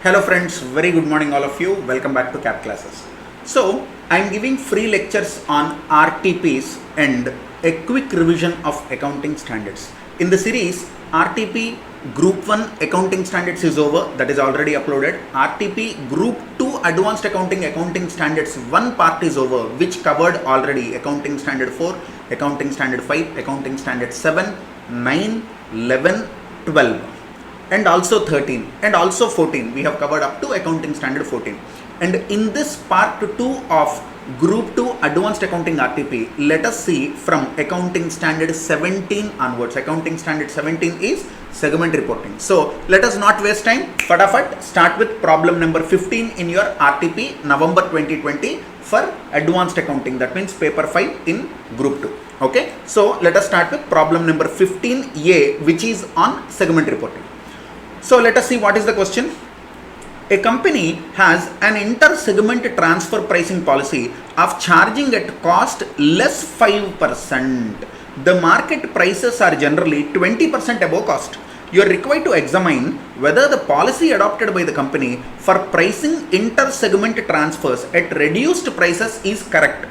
Hello friends, very good morning all of you. Welcome back to CAP classes. So, I am giving free lectures on RTPs and a quick revision of accounting standards. In the series, RTP Group 1 Accounting Standards is over, that is already uploaded. RTP Group 2 Advanced Accounting Standards 1 part is over, which covered already Accounting Standard 4, Accounting Standard 5, Accounting Standard 7, 9, 11, 12. And also 13 and also 14 we have covered up to accounting standard 14, and in this part 2 of group 2 advanced accounting RTP, let us see from accounting standard 17 onwards. Accounting standard 17 is segment reporting. So let us not waste time, fatafat start with problem number 15 in your RTP November 2020 for advanced accounting, that means paper 5 in group 2. Okay, so let us start with problem number 15A, which is on segment reporting. So let us see what is the question. A company has an inter-segment transfer pricing policy of charging at cost less 5%. The market prices are generally 20% above cost. You are required to examine whether the policy adopted by the company for pricing inter-segment transfers at reduced prices is correct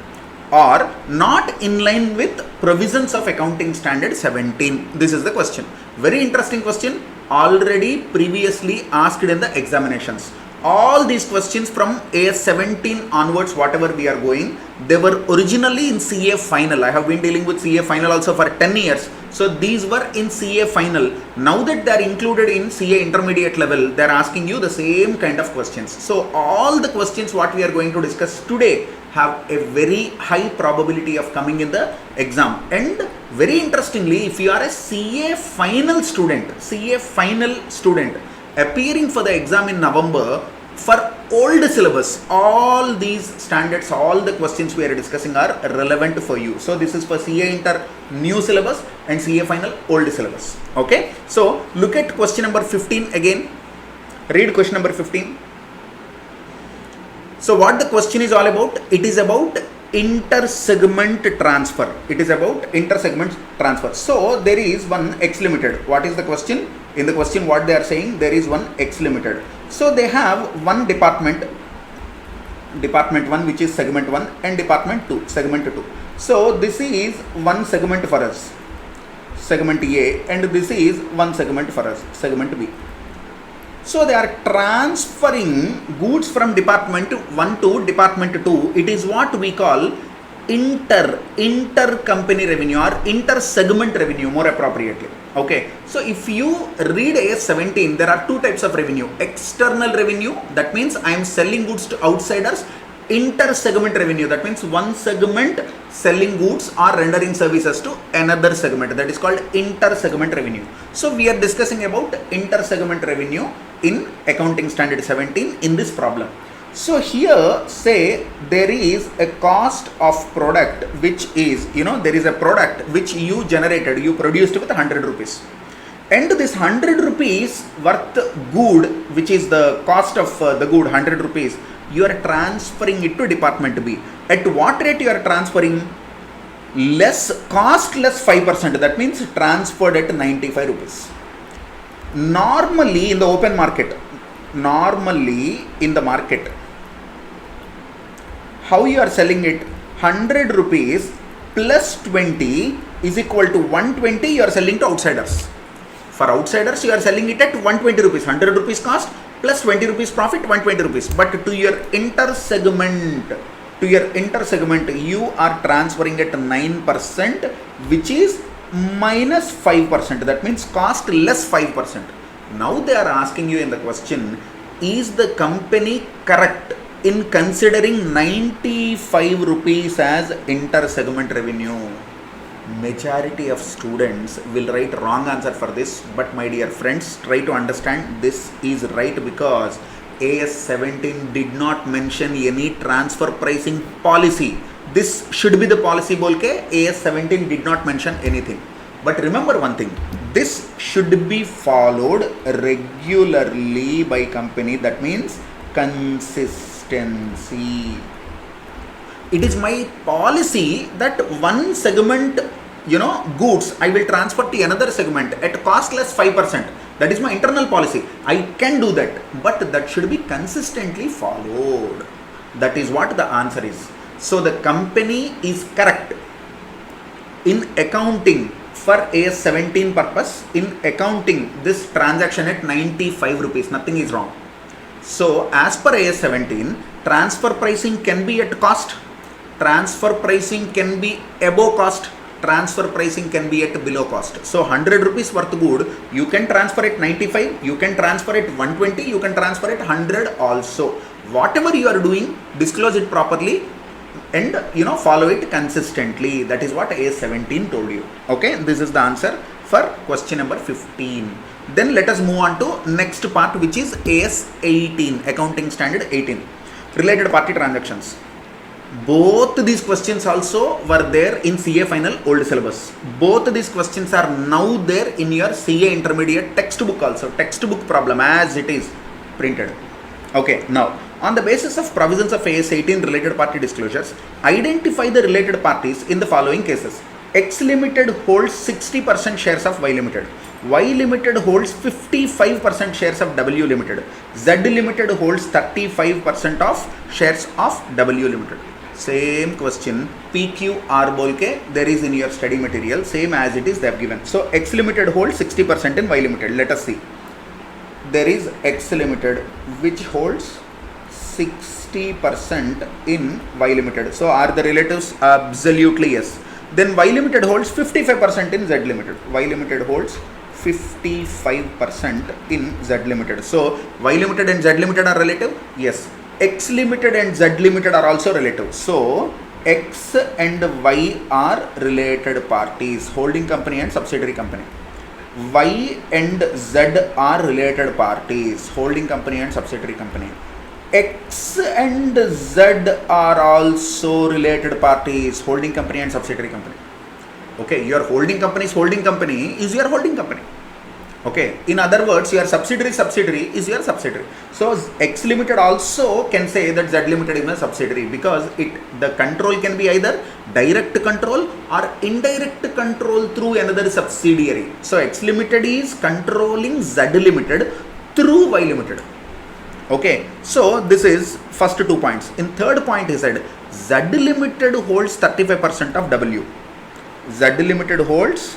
or not in line with provisions of accounting standard 17. This is the question. Very interesting question, already previously asked in the examinations. All these questions from AS 17 onwards, whatever we are going, they were originally in CA final. I have been dealing with CA final also for 10 years. So these were in CA final. Now that they are included in CA intermediate level, they are asking you the same kind of questions. So all the questions what we are going to discuss today have a very high probability of coming in the exam. And very interestingly, if you are a CA final student appearing for the exam in November for old syllabus, all these standards, all the questions we are discussing are relevant for you. So this is for CA Inter new syllabus and CA final old syllabus. Okay, so look at question number 15 again. Read question number 15. So what the question is all about? It is about inter-segment transfer. It is about inter-segment transfer. So there is one X Limited. What is the question? In the question what they are saying, there is one X Limited. So they have one department 1 which is segment 1 and department 2, segment 2. So this is one segment for us, segment A, and this is one segment for us, segment B. So they are transferring goods from department 1 to department 2. It is what we call inter-company revenue or inter-segment revenue more appropriately. Okay, so if you read AS 17, there are two types of revenue. External revenue, that means I am selling goods to outsiders. Inter-segment revenue, that means one segment selling goods or rendering services to another segment, that is called inter-segment revenue. So we are discussing about inter-segment revenue in accounting standard 17 in this problem. So here say there is a cost of product which is, there is a product which you generated, you produced with 100 rupees. And this 100 rupees worth good, which is the cost of the good 100 rupees, you are transferring it to department B. At what rate you are transferring? Cost less 5%, that means transferred at 95 rupees. Normally in the open market, how you are selling it? 100 rupees plus 20 is equal to 120 you are selling to outsiders. For outsiders you are selling it at 120 rupees, 100 rupees cost plus 20 rupees profit, 120 rupees. But to your inter-segment, you are transferring at 9%, which is minus 5%. That means cost less 5%. Now they are asking you in the question, is the company correct in considering 95 rupees as inter-segment revenue? Majority of students will write wrong answer for this, but my dear friends, try to understand this is right because AS 17 did not mention any transfer pricing policy. This should be the policy bolke, AS 17 did not mention anything. But remember one thing, this should be followed regularly by company, that means consistency. It is my policy that one segment goods I will transfer to another segment at cost less 5%. That is my internal policy. I can do that, but that should be consistently followed. That is what the answer is. So the company is correct in accounting for AS 17 purpose, in accounting this transaction at 95 rupees, nothing is wrong. So as per AS 17, transfer pricing can be at cost, transfer pricing can be above cost, transfer pricing can be at below cost. So 100 rupees worth good, you can transfer at 95, you can transfer at 120, you can transfer at 100 also. Whatever you are doing, disclose it properly and follow it consistently. That is what AS 17 told you. Okay, this is the answer for question number 15. Then let us move on to next part, which is AS 18, accounting standard 18, related party transactions. Both these questions also were there in CA final old syllabus. Both these questions are now there in your CA intermediate textbook also, textbook problem as it is printed. Okay, now on the basis of provisions of AS 18 related party disclosures, identify the related parties in the following cases. X Limited holds 60% shares of Y Limited. Y Limited holds 55% shares of W Limited. Z Limited holds 35% of shares of W Limited. Same question, PQR bolke there is in your study material, same as it is they have given. So X Limited holds 60% in Y Limited. Let us see. There is X Limited which holds 60% in Y Limited. So are the relatives? Absolutely yes. Then Y Limited holds 55% in Z Limited. Y Limited holds 55% in Z Limited. So Y Limited and Z Limited are relative? Yes. X Limited and Z Limited are also relative. So X and Y are related parties, holding company and subsidiary company. Y and Z are related parties, holding company and subsidiary company. X and Z are also related parties, holding company and subsidiary company. Okay, your holding company is your holding company. Okay, in other words, your subsidiary is your subsidiary. So X Limited also can say that Z Limited is a subsidiary, because the control can be either direct control or indirect control through another subsidiary. So X Limited is controlling Z Limited through Y Limited. Okay, so this is first 2 points. In third point he said Z Limited holds 35% of W. Z Limited holds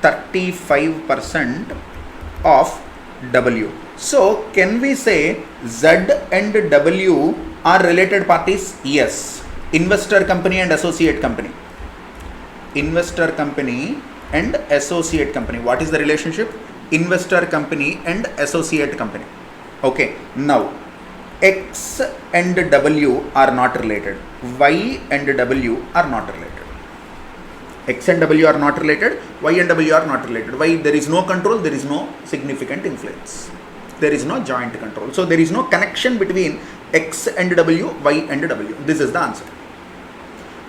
35% of W. So can we say Z and W are related parties? Yes. Investor company and associate company. Investor company and associate company. What is the relationship? Investor company and associate company. Okay, now X and W are not related. Y and W are not related. X and W are not related. Y and W are not related. Why? There is no control, there is no significant influence. There is no joint control. So there is no connection between X and W, Y and W. This is the answer.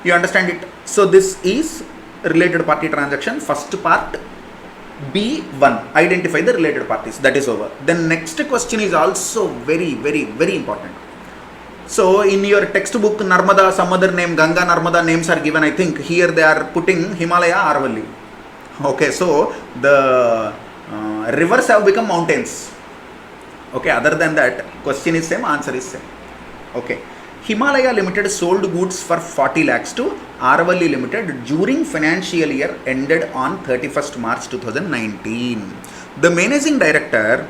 You understand it? So this is related party transaction. First part B1, identify the related parties. That is over. Then next question is also very important. So in your textbook, Narmada, some other name, Ganga, Narmada names are given. I think here they are putting Himalaya, Aravalli. Okay, so the rivers have become mountains. Okay, other than that, question is same, answer is same. Okay, Himalaya Limited sold goods for 40 lakhs to Aravalli Limited during financial year ended on 31st March 2019. The managing director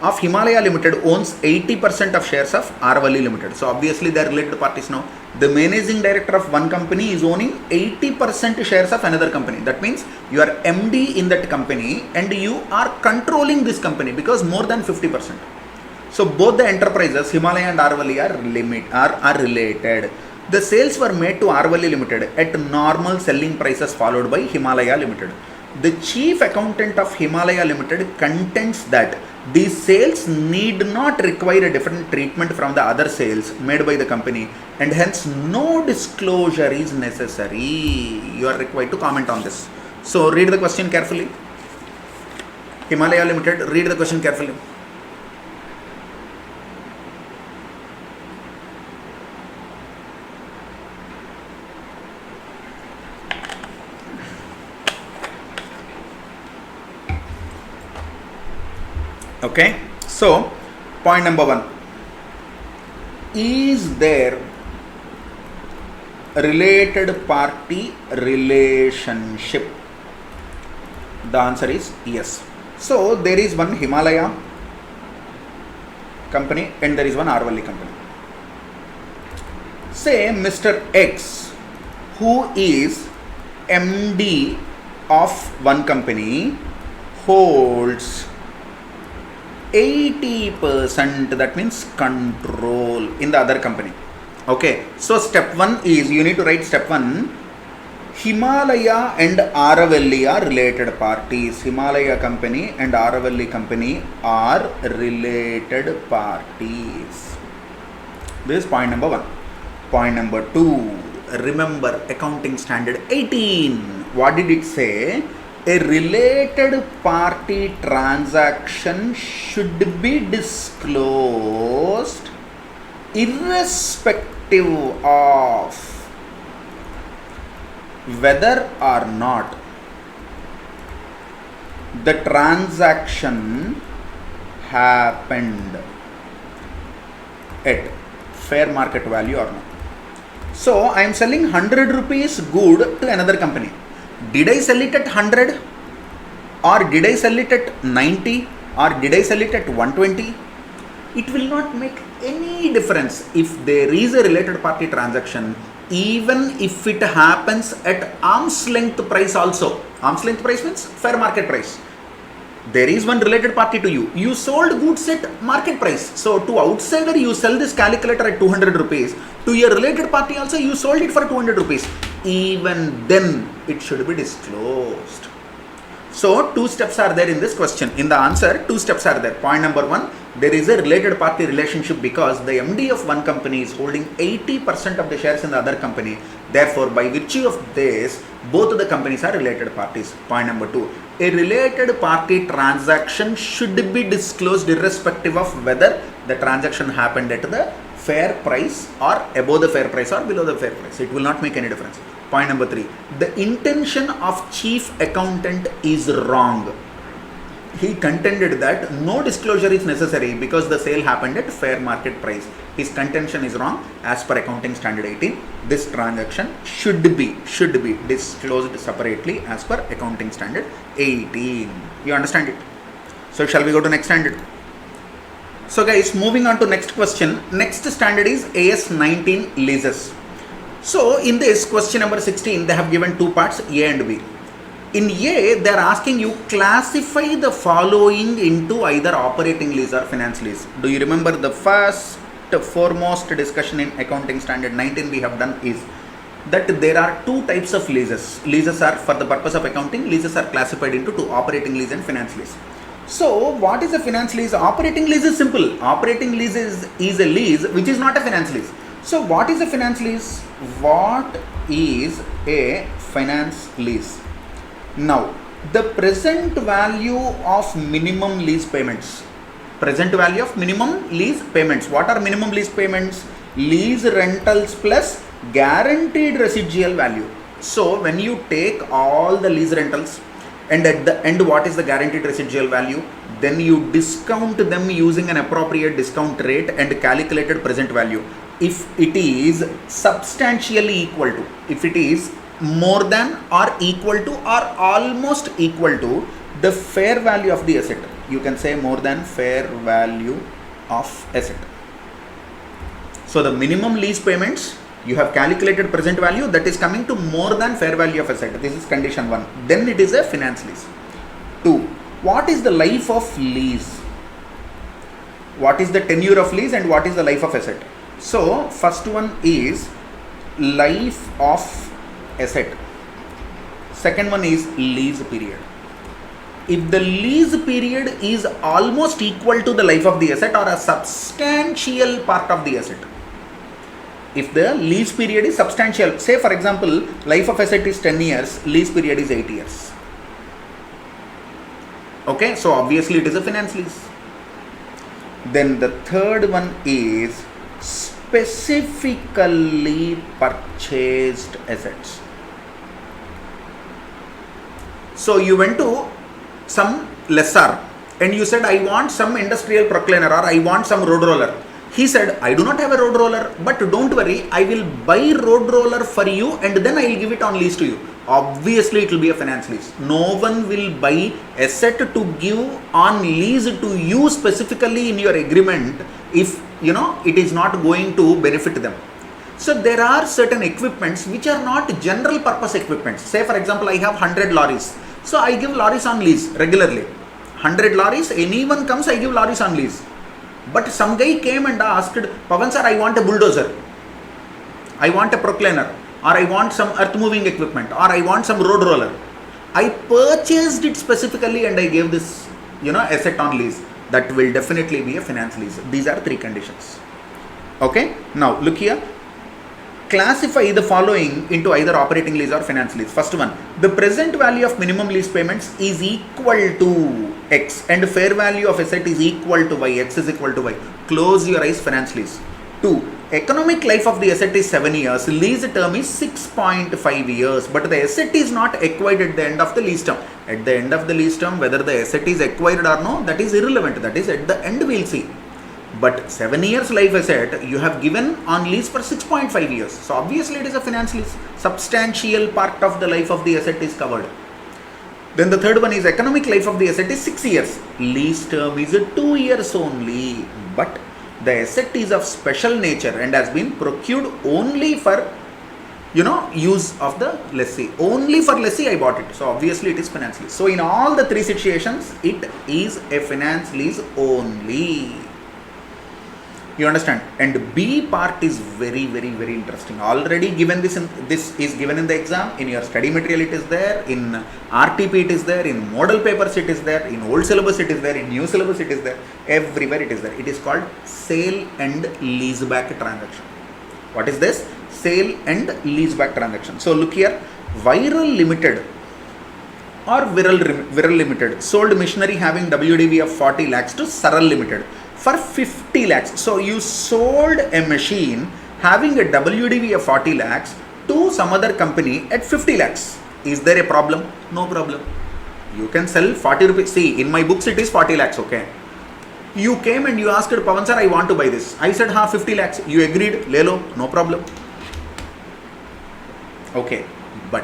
of Himalaya Limited owns 80% of shares of Aravalli Limited. So obviously they are related parties now. The managing director of one company is owning 80% shares of another company. That means you are MD in that company and you are controlling this company because more than 50%. So both the enterprises, Himalaya and Aravalli, are related. The sales were made to Aravalli Limited at normal selling prices followed by Himalaya Limited. The chief accountant of Himalaya Limited contends that these sales need not require a different treatment from the other sales made by the company, and hence no disclosure is necessary. You are required to comment on this. So read the question carefully. Himalaya Limited, read the question carefully. Okay, so point number 1, is there related party relationship? The answer is yes. So there is one Himalaya company and there is one Aravalli company. Say Mr. X, who is MD of one company, holds 80%, that means control in the other company. Okay, so step 1 is, you need to write step 1, Himalaya and Aravalli are related parties. Himalaya company and Aravalli company are related parties. This is point number 1. Point number 2, remember accounting standard 18. What did it say? A related party transaction should be disclosed irrespective of whether or not the transaction happened at fair market value or not. So I am selling 100 rupees good to another company. Did I sell it at 100 or did I sell it at 90 or did I sell it at 120? It will not make any difference if there is a related party transaction, even if it happens at arm's length price also. Arm's length price means fair market price. There is one related party to you. You sold goods at market price. So to outsider you sell this calculator at 200 rupees. To your related party also you sold it for 200 rupees. Even then it should be disclosed. So 2 steps are there in this question. In the answer, 2 steps are there. Point number 1, there is a related party relationship because the MD of one company is holding 80% of the shares in the other company. Therefore, by virtue of this, both of the companies are related parties. Point number 2, a related party transaction should be disclosed irrespective of whether the transaction happened at the fair price or above the fair price or below the fair price. It will not make any difference. Point number 3, the intention of chief accountant is wrong. He contended that no disclosure is necessary because the sale happened at fair market price. His contention is wrong. As per accounting standard 18, this transaction should be disclosed separately as per accounting standard 18. You understand it? So shall we go to next standard? So guys, moving on to next question. Next standard is AS 19 leases. So in this question number 16, they have given 2 parts, A and B. In A, they are asking you classify the following into either operating lease or finance lease. Do you remember the foremost discussion in accounting standard 19 we have done is that there are 2 types of leases. Leases are, for the purpose of accounting, leases are classified into 2, operating lease and finance lease. So what is a finance lease? Operating lease is simple. Operating lease is a lease which is not a finance lease. So what is a finance lease? What is a finance lease? Now, the present value of minimum lease payments. Present value of minimum lease payments. What are minimum lease payments? Lease rentals plus guaranteed residual value. So when you take all the lease rentals and at the end what is the guaranteed residual value, then you discount them using an appropriate discount rate and calculated present value. If it is substantially equal to, if it is more than or equal to or almost equal to the fair value of the asset, you can say more than fair value of asset. So the minimum lease payments, you have calculated present value, that is coming to more than fair value of asset. This is condition 1. Then it is a finance lease. 2. What is the life of lease? What is the tenure of lease and what is the life of asset? So first one is life of asset. Second one is lease period. If the lease period is almost equal to the life of the asset or a substantial part of the asset, if the lease period is substantial, say for example life of asset is 10 years, lease period is 8 years. Okay, so obviously it is a finance lease. Then the third one is specifically purchased assets. So you went to some lessor and you said, I want some industrial procliner or I want some road roller. He said, I do not have a road roller, but don't worry, I will buy road roller for you and then I will give it on lease to you. Obviously, it will be a finance lease. No one will buy asset to give on lease to you specifically in your agreement if it is not going to benefit them. So there are certain equipments which are not general purpose equipments. Say for example, I have 100 lorries. So I give lorries on lease regularly. 100 lorries, anyone comes, I give lorries on lease. But some guy came and asked, Pavan sir, I want a bulldozer, I want a procliner, or I want some earth moving equipment, or I want some road roller. I purchased it specifically and I gave this asset on lease. That will definitely be a finance lease. These are three conditions. Okay, now look here. Classify the following into either operating lease or finance lease. First one, the present value of minimum lease payments is equal to X and fair value of asset is equal to Y. X is equal to Y. Close your eyes, finance lease. 2. Economic life of the asset is 7 years. Lease term is 6.5 years. But the asset is not acquired at the end of the lease term. At the end of the lease term, whether the asset is acquired or no, that is irrelevant. That is at the end we'll see. But 7 years life asset you have given on lease for 6.5 years. So obviously it is a finance lease. Substantial part of the life of the asset is covered. Then the third one is economic life of the asset is 6 years. Lease term is 2 years only. But the asset is of special nature and has been procured only for use of the lessee. Only for lessee I bought it. So obviously it is finance lease. So in all the three situations, it is a finance lease only. You understand? And B part is very, very, very interesting. Already given this is given in the exam. In your study material it is there. In RTP it is there. In model papers it is there. In old syllabus it is there. In new syllabus it is there. Everywhere it is there. It is called sale and leaseback transaction. What is this? Sale and leaseback transaction. So look here. Viral Limited or Viral Limited sold machinery having WDV of 40 lakhs to Saral Limited for 50 lakhs. So you sold a machine having a WDV of 40 lakhs to some other company at 50 lakhs. Is there a problem? No problem. You can sell 40 rupees. See, in my books it is 40 lakhs, okay. You came and you asked, Pavan sir, I want to buy this. I said, 50 lakhs. You agreed, lelo, no problem. Okay, but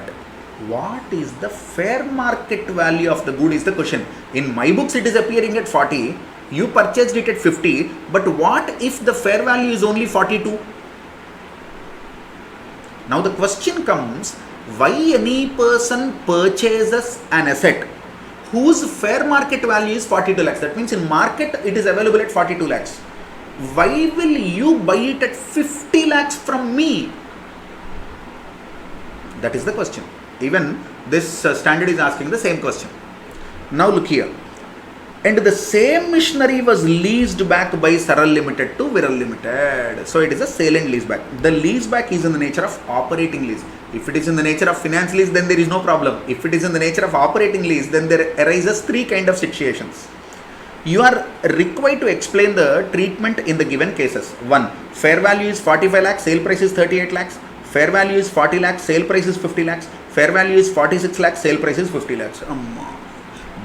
what is the fair market value of the good is the question. In my books it is appearing at 40. You purchased it at 50, but what if the fair value is only 42? Now the question comes, why any person purchases an asset whose fair market value is 42 lakhs? That means in market it is available at 42 lakhs. Why will you buy it at 50 lakhs from me? That is the question. Even this standard is asking the same question. Now look here. And the same machinery was leased back by Saral Limited to Viral Limited. So it is a sale and lease back. The lease back is in the nature of operating lease. If it is in the nature of finance lease, then there is no problem. If it is in the nature of operating lease, then there arises three kind of situations. You are required to explain the treatment in the given cases. 1. Fair value is 45 lakhs, sale price is 38 lakhs. Fair value is 40 lakhs, sale price is 50 lakhs. Fair value is 46 lakhs, sale price is 50 lakhs.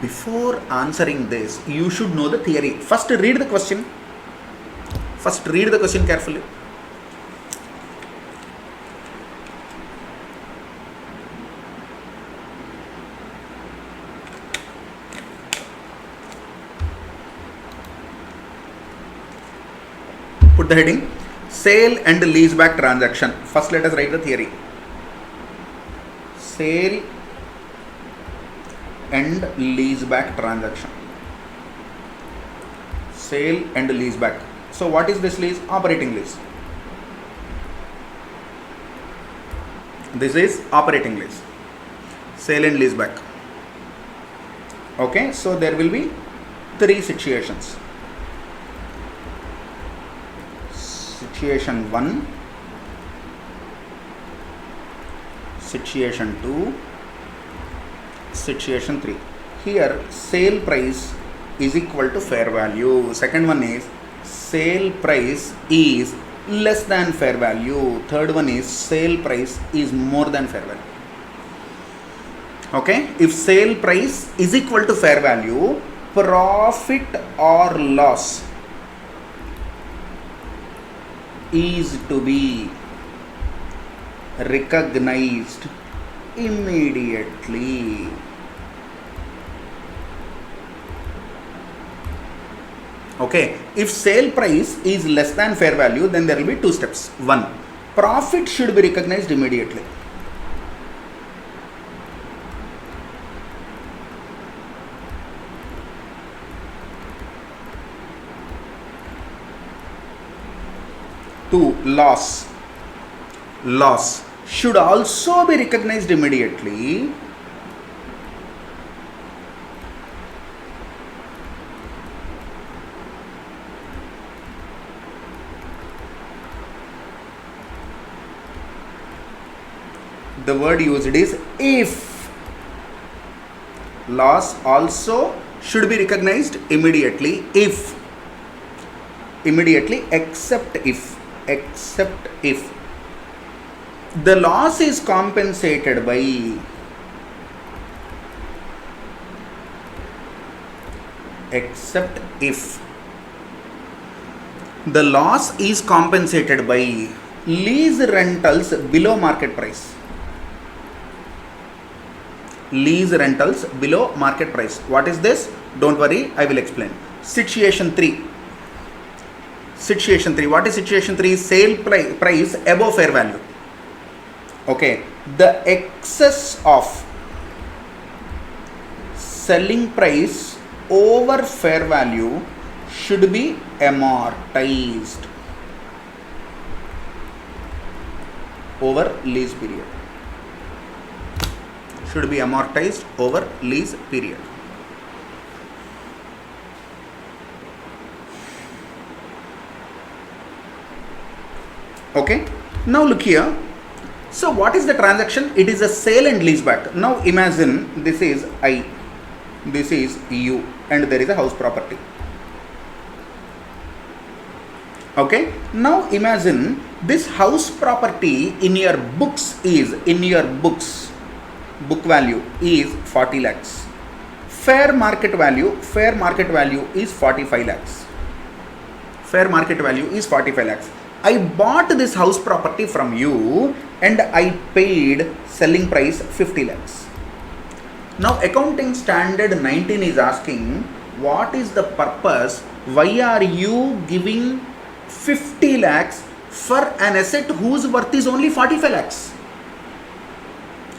Before answering this, you should know the theory. First read the question. First read the question carefully. Put the heading, sale and leaseback transaction. First let us write the theory. Sale and leaseback transaction. Sale and leaseback. So what is this lease? Operating lease. This is operating lease. Sale and leaseback. Okay, so there will be three situations. Situation 1, situation 2, situation 3. Here sale price is equal to fair value. Second one is sale price is less than fair value. Third one is sale price is more than fair value. Okay, if sale price is equal to fair value, profit or loss is to be recognized immediately. Okay, if sale price is less than fair value, then there will be two steps. One, profit should be recognized immediately. Two, loss should also be recognized immediately. The word used is if. Loss also should be recognized immediately if. Immediately except if the loss is compensated by the loss is compensated by lease rentals below market price. Lease rentals below market price. What is this? Don't worry, I will explain. Situation 3. What is situation 3? Sale price above fair value. Okay, the excess of selling price over fair value should be amortized over lease period. Should be amortized over lease period. Okay, now look here. So what is the transaction? It is a sale and lease back. Now imagine this is I, this is you, and there is a house property. Okay, now imagine this house property in your books book value is 40 lakhs. Fair market value is 45 lakhs. Fair market value is 45 lakhs. I bought this house property from you and I paid selling price 50 lakhs. Now accounting standard 19 is asking, what is the purpose? Why are you giving 50 lakhs for an asset whose worth is only 45 lakhs?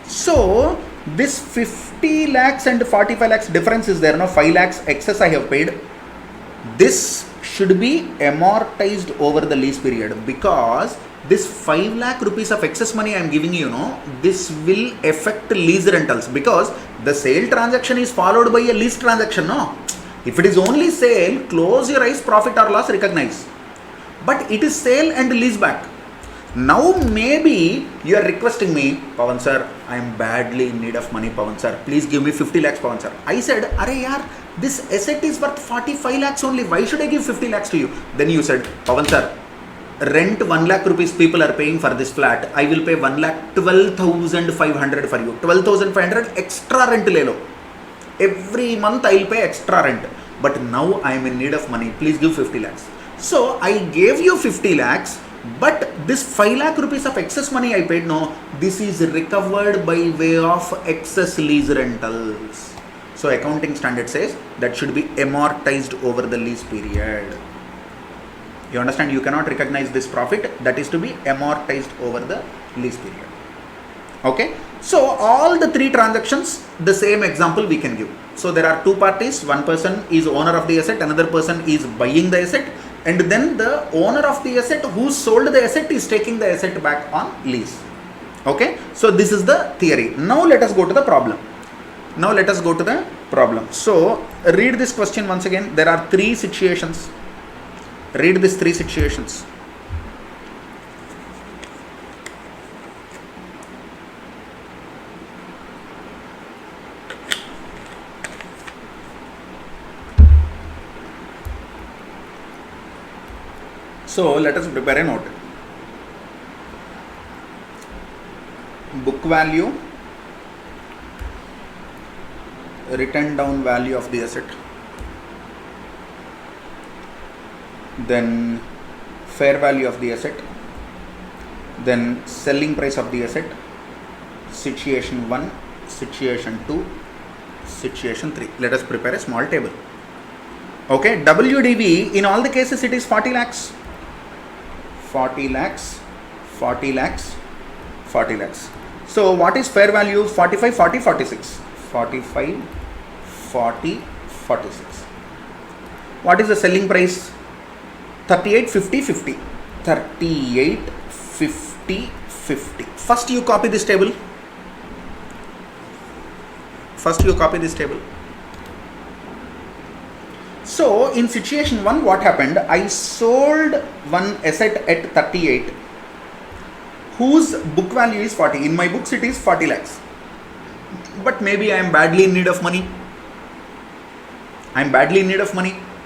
So this 50 lakhs and 45 lakhs difference is there. Now 5 lakhs excess I have paid. This should be amortized over the lease period, because this 5 lakh rupees of excess money I am giving you, this will affect lease rentals, because the sale transaction is followed by a lease transaction. If it is only sale, close your eyes, profit or loss recognize. But it is sale and lease back. Now maybe you are requesting me, Pawan sir, I am badly in need of money, Pawan sir, please give me 50 lakhs, Pawan sir. I said, arey yaar, this asset is worth 45 lakhs only, why should I give 50 lakhs to you? Then you said, Pawan sir, rent 1 lakh rupees people are paying for this flat, I will pay 1 lakh 12,500 for you. 12,500 extra rent le lo. Every month I will pay extra rent. But now I am in need of money, please give 50 lakhs. So I gave you 50 lakhs, but this 5 lakh rupees of excess money I paid, this is recovered by way of excess lease rentals. So accounting standard says that should be amortized over the lease period. You understand? You cannot recognize this profit, that is to be amortized over the lease period. Okay. So all the three transactions, the same example we can give. So there are two parties, one person is owner of the asset, another person is buying the asset, and then the owner of the asset who sold the asset is taking the asset back on lease. Okay. So this is the theory. Now let us go to the problem. So read this question once again. There are three situations. Read these three situations. So let us prepare a note. Book value, written down value of the asset. then fair value of the asset, then selling price of the asset, situation 1, situation 2, situation 3. Let us prepare a small table. Okay, WDV in all the cases it is 40 lakhs. 40 lakhs, 40 lakhs, 40 lakhs. So what is fair value? 45, 40, 46. 45, 40, 46. What is the selling price? 38, 50, 50. 38, 50, 50. First you copy this table. So in situation 1, what happened? I sold one asset at 38 whose book value is 40. In my books it is 40 lakhs. But maybe I am badly in need of money.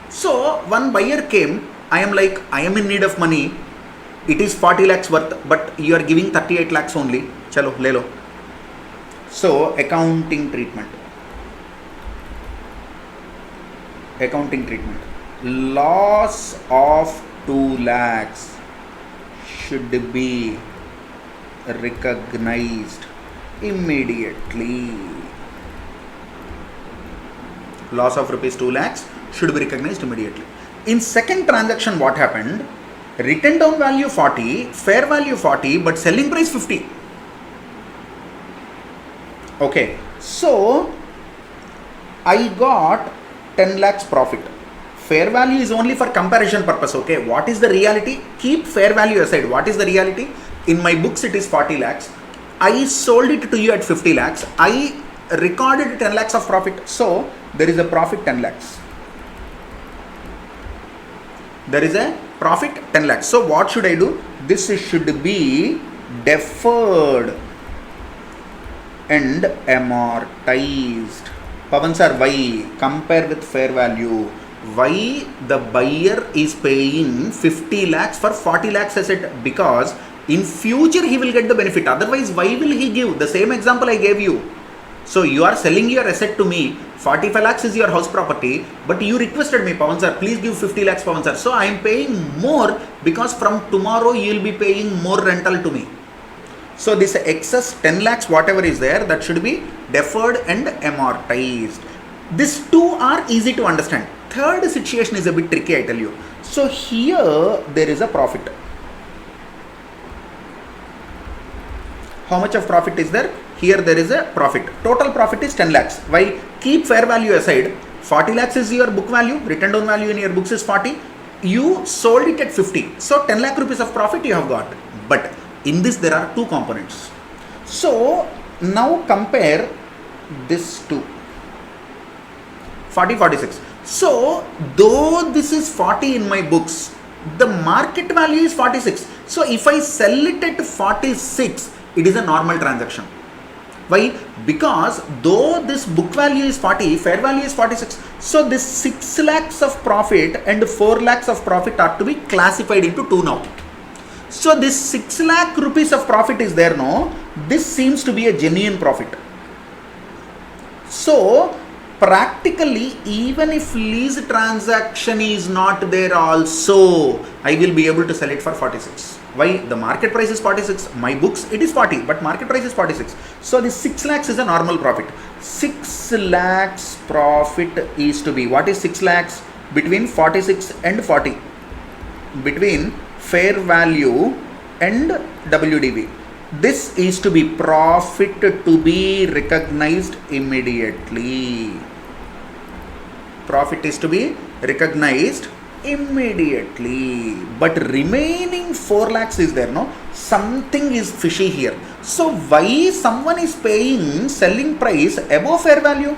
So one buyer came, I am in need of money. It is 40 lakhs worth, but you are giving 38 lakhs only. Chalo, le lo. So accounting treatment. Loss of 2 lakhs should be recognized immediately. Loss of rupees 2 lakhs should be recognized immediately. In second transaction, what happened? Written down value 40, fair value 40, but selling price 50. Okay, so I got 10 lakhs profit. Fair value is only for comparison purpose. Okay, what is the reality? Keep fair value aside. What is the reality? In my books it is 40 lakhs. I sold it to you at 50 lakhs. I recorded 10 lakhs of profit. So there is a profit 10 lakhs. So what should I do? This should be deferred and amortized. Pavan sir, why? Compare with fair value. Why the buyer is paying 50 lakhs for 40 lakhs asset? Because in future he will get the benefit. Otherwise, why will he give? The same example I gave you. So you are selling your asset to me. 45 lakhs is your house property, but you requested me, Pavan sir, please give 50 lakhs, Pavan sir. So I am paying more because from tomorrow you will be paying more rental to me. So this excess 10 lakhs, whatever is there, that should be deferred and amortized. These two are easy to understand. Third situation is a bit tricky, I tell you. So here there is a profit. How much of profit is there? Here there is a profit. Total profit is 10 lakhs. While keep fair value aside, 40 lakhs is your book value, written down value in your books is 40. You sold it at 50. So 10 lakh rupees of profit you have got. But in this there are two components. So now compare this to 40, 46. So though this is 40 in my books, the market value is 46. So if I sell it at 46, it is a normal transaction. Why? Because though this book value is 40, fair value is 46. So this 6 lakhs of profit and 4 lakhs of profit are to be classified into two now. So this 6 lakh rupees of profit is there now. This seems to be a genuine profit. So practically, even if lease transaction is not there also, I will be able to sell it for 46. Why? The market price is 46. My books it is 40, but market price is 46. So this 6 lakhs is a normal profit. 6 lakhs profit is to be, what is 6 lakhs? Between 46 and 40. Between fair value and WDV. This is to be profit to be recognized immediately. Profit is to be recognized immediately. But remaining 4 lakhs is there, no? Something is fishy here. So why someone is paying selling price above fair value?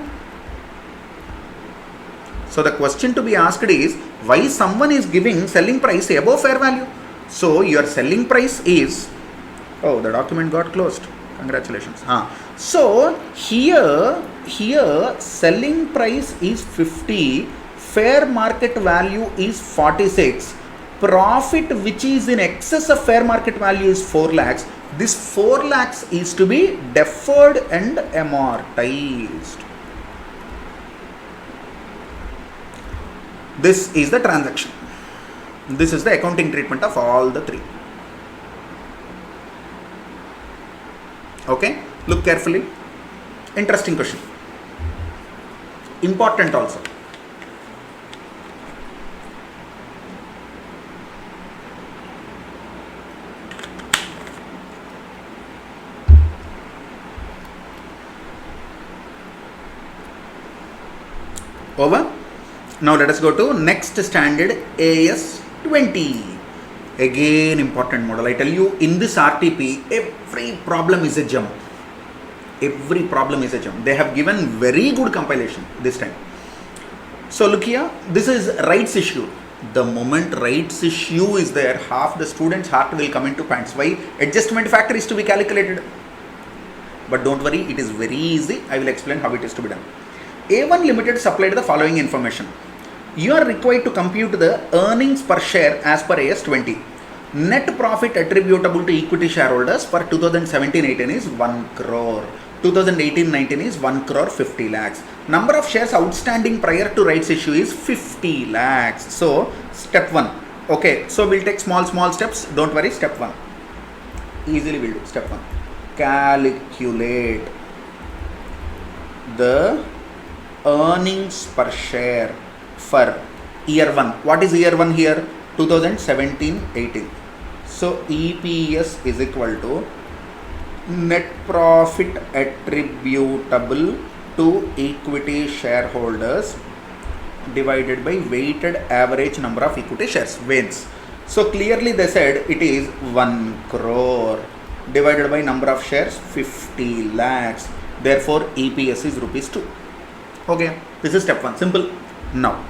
So the question to be asked is, why someone is giving selling price above fair value? So your selling price is, oh, the document got closed. Congratulations. So here selling price is 50, fair market value is 46, profit which is in excess of fair market value is 4 lakhs. This 4 lakhs is to be deferred and amortized. This is the transaction. This is the accounting treatment of all the three. Okay, look carefully. Interesting question. Important also. Over. Now let us go to next standard, AS 20. Again important model. I tell you, in this RTP, every problem is a gem. Every problem is a gem. They have given very good compilation this time. So look here, this is rights issue. The moment rights issue is there, half the students' heart will come into pants. Why? Adjustment factor is to be calculated. But don't worry, it is very easy. I will explain how it is to be done. A1 Limited supplied the following information. You are required to compute the earnings per share as per AS 20. Net profit attributable to equity shareholders for 2017-18 is 1 crore. 2018-19 is 1 crore 50 lakhs. Number of shares outstanding prior to rights issue is 50 lakhs. So, step 1. Okay, so we'll take small steps. Don't worry, step 1. Easily we'll do step 1. Calculate the earnings per share for year 1. What is year 1 here? 2017-18. So EPS is equal to net profit attributable to equity shareholders divided by weighted average number of equity shares, WANES. So clearly they said it is 1 crore divided by number of shares 50 lakhs. Therefore EPS is rupees 2. Okay, this is step 1. Simple. Now,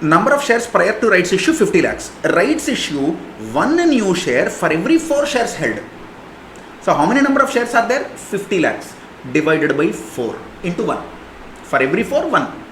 number of shares prior to rights issue 50 lakhs. Rights issue 1 new share for every 4 shares held. So how many number of shares are there? 50 lakhs divided by 4 into 1. For every 4, 1.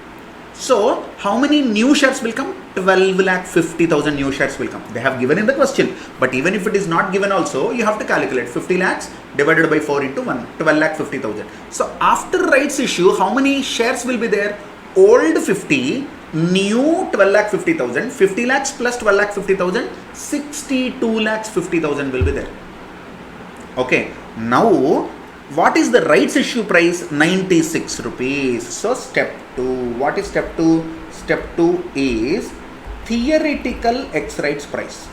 So how many new shares will come? 12,50,000 new shares will come. They have given in the question. But even if it is not given also, you have to calculate 50 lakhs divided by 4 into 1. 12,50,000. So after rights issue, how many shares will be there? Old 50, new 12,50,000, 50 lakhs plus 12,50,000, 62,50,000 will be there. Okay, now what is the rights issue price? 96 rupees. So step 2. What is step 2? Step 2 is theoretical X rights price.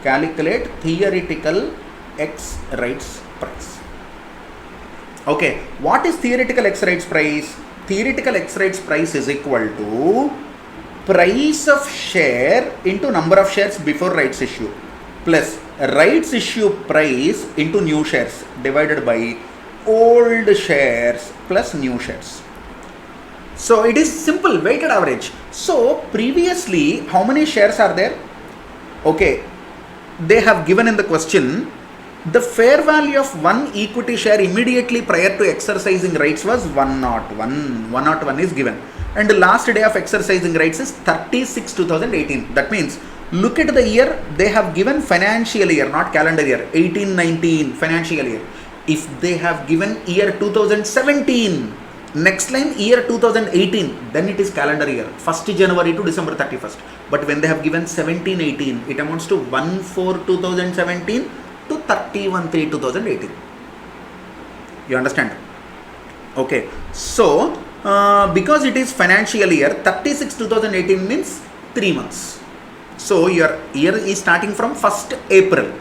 Calculate theoretical X rights price. Okay, what is theoretical X rights price? Theoretical X rights price is equal to price of share into number of shares before rights issue plus rights issue price into new shares divided by old shares plus new shares. So it is simple, weighted average. So previously how many shares are there? Okay, they have given in the question the fair value of one equity share immediately prior to exercising rights was 101. 101 is given. And the last day of exercising rights is 36/2018. That means look at the year, they have given financial year, not calendar year, 18-19 financial year. If they have given year 2017, next line year 2018, then it is calendar year, 1st January to December 31st. But when they have given 17-18, it amounts to 1/4/2017 to 31/3/2018. You understand? Okay. So, because it is financial year, 36/2018 means 3 months. So your year is starting from 1st April,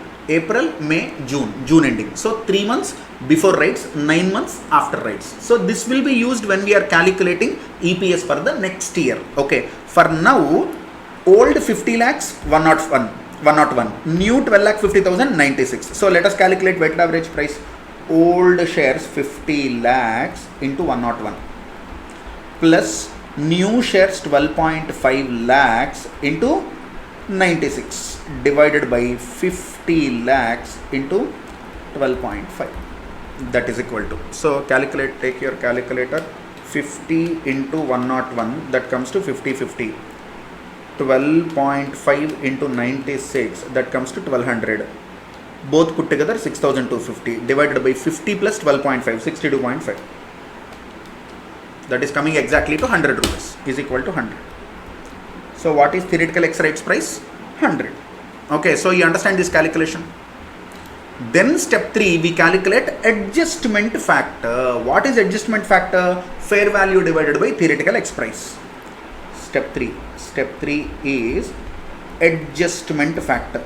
May, June ending. So 3 months before rights, 9 months after rights. So this will be used when we are calculating EPS for the next year. Okay. For now, old 50 lakhs 101, new 12,50,000 96. So let us calculate weighted average price. Old shares 50 lakhs into 101 plus new shares 12.5 lakhs into 96 divided by 50 lakhs into 12.5. That is equal to, so calculate, take your calculator, 50 into 101, that comes to 50/50. 12.5 into 96, that comes to 1200. Both put together 6250 divided by 50 plus 12.5, 62.5. That is coming exactly to 100 rupees is equal to 100. So what is theoretical X rights price? 100. Okay, so you understand this calculation. Then step 3, we calculate adjustment factor. What is adjustment factor? Fair value divided by theoretical X price. Step 3 is adjustment factor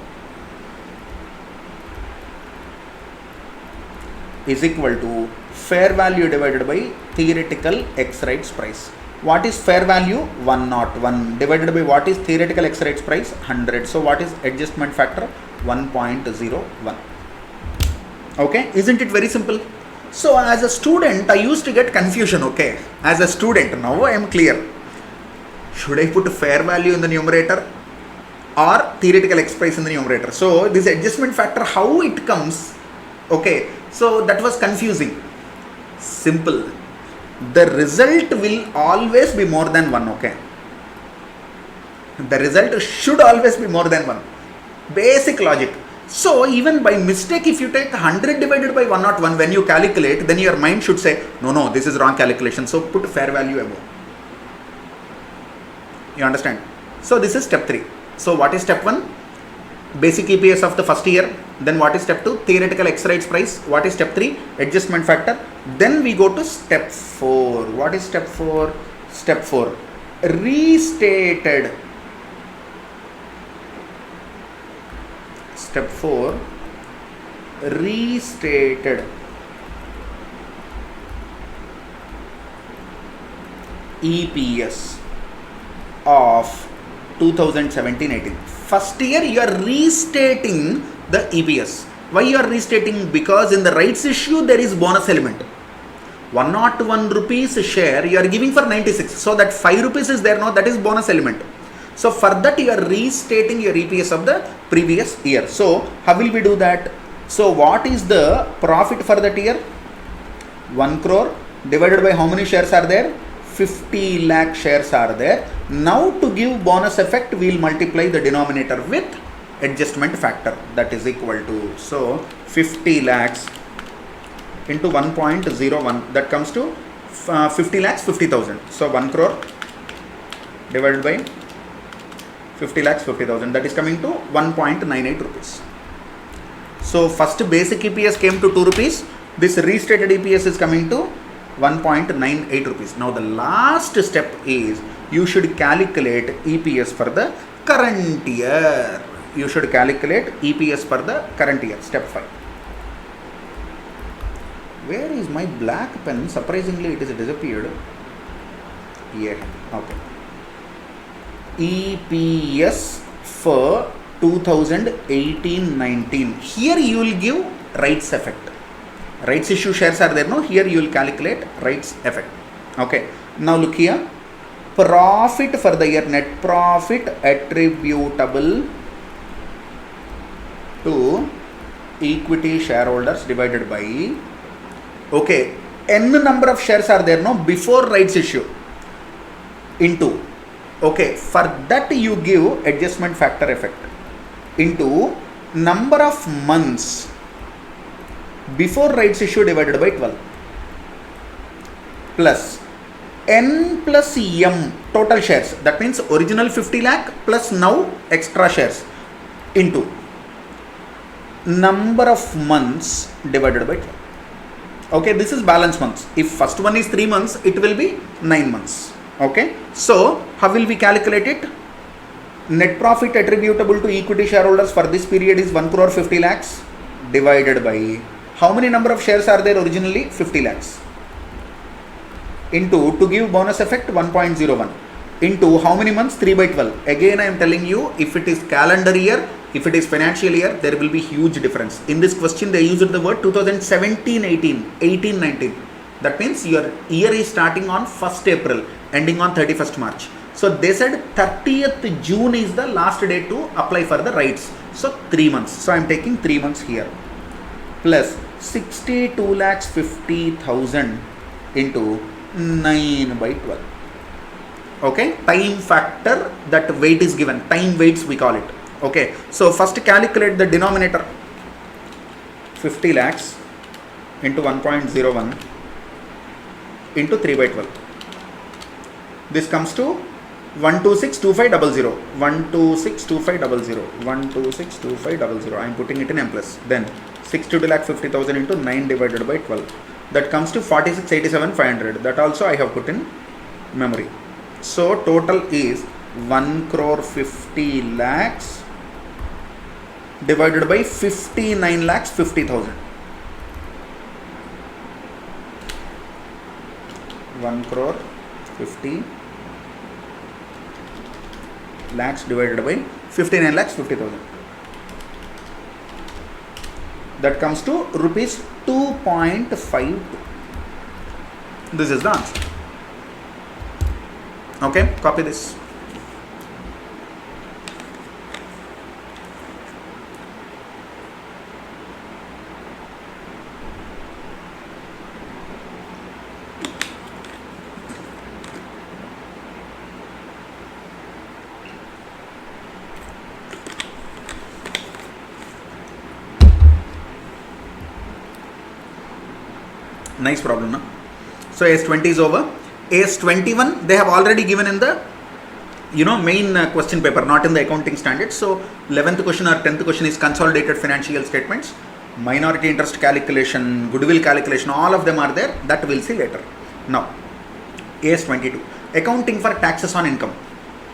is equal to fair value divided by theoretical X rights price. What is fair value? 101 divided by what is theoretical X rights price? 100. So what is adjustment factor? 1.01. Okay, isn't it very simple? So as a student, I used to get confusion. Okay, as a student, now I am clear. Should I put fair value in the numerator or theoretical X price in the numerator? So this adjustment factor, how it comes? Okay, so that was confusing. Simple. The result will always be more than 1. Okay, the result should always be more than 1. Basic logic. So even by mistake, if you take 100 divided by 101 when you calculate, then your mind should say, no, this is wrong calculation. So put fair value above. You understand? So this is step 3. So what is step 1? Basic EPS of the first year. Then what is step 2? Theoretical X rights price. What is step 3? Adjustment factor. Then we go to step 4. What is step 4? Step 4. Restated. Step 4. Restated EPS of 2017-18. First year you are restating the EPS. Why you are restating? Because in the rights issue there is bonus element. 101 rupees share you are giving for 96. So that 5 rupees is there now, that is bonus element. So for that you are restating your EPS of the previous year. So how will we do that? So what is the profit for that year? 1 crore divided by how many shares are there? 50 lakh shares are there. Now to give bonus effect, we will multiply the denominator with adjustment factor, that is equal to, so 50 lakhs into 1.01, that comes to 50 lakhs 50,000. So 1 crore divided by 50 lakhs 50,000, that is coming to 1.98 rupees. So first basic EPS came to 2 rupees. This restated EPS is coming to 1.98 rupees. Now the last step is you should calculate EPS for the current year. You should calculate EPS for the current year. Step 5. Where is my black pen? Surprisingly, it has disappeared. Yeah, okay. EPS for 2018-19. Here you will give rights effect. Rights issue shares are there, no? Here you will calculate rights effect. Okay. Now look here. Profit for the year, net profit attributable to equity shareholders divided by, okay, n number of shares are there, no? Before rights issue into, okay, for that you give adjustment factor effect into number of months before rights issue divided by 12 plus n plus m total shares, that means original 50 lakh plus now extra shares into number of months divided by 12. Okay, this is balance months. If first one is 3 months, it will be 9 months. Okay, so how will we calculate it? Net profit attributable to equity shareholders for this period is 1 crore 50 lakhs divided by how many number of shares are there originally? 50 lakhs into, to give bonus effect, 1.01 into how many months? 3 by 12. Again I am telling you, if it is calendar year, if it is financial year, there will be huge difference. In this question they used the word 2017-18, 18-19. That means your year is starting on 1st April, ending on 31st March. So they said 30th June is the last day to apply for the rights. So 3 months. So I am taking 3 months here. Plus 62 lakhs 50,000 into 9 by 12. Okay, time factor, that weight is given, time weights we call it. Okay, so first calculate the denominator, 50 lakhs into 1.01 into 3 by 12. This comes to 1262500, 1262500, 1262500. I am putting it in M plus. Then 62,50,000 into 9 divided by 12. That comes to 46,87,500. That also I have put in memory. So total is 1 crore 50 lakhs divided by 59 lakhs 50,000. 1 crore 50 lakhs divided by 59 lakhs 50,000. That comes to rupees 2.52. This is the answer. Okay, copy this. Nice problem, no? So AS20 is over. AS21 they have already given in the main question paper, not in the accounting standards. So 11th question or 10th question is consolidated financial statements, minority interest calculation, goodwill calculation, all of them are there. That we'll see later. Now AS22, accounting for taxes on income.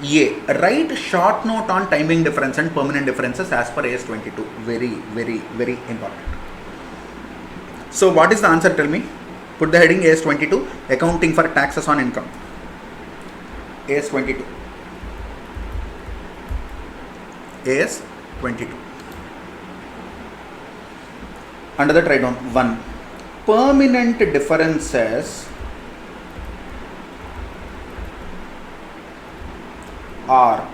A, write short note on timing difference and permanent differences as per AS22. Very, very, very important. So what is the answer? Tell me. Put the heading AS22, accounting for taxes on income. AS22. AS22. Under that, write down 1. Permanent differences are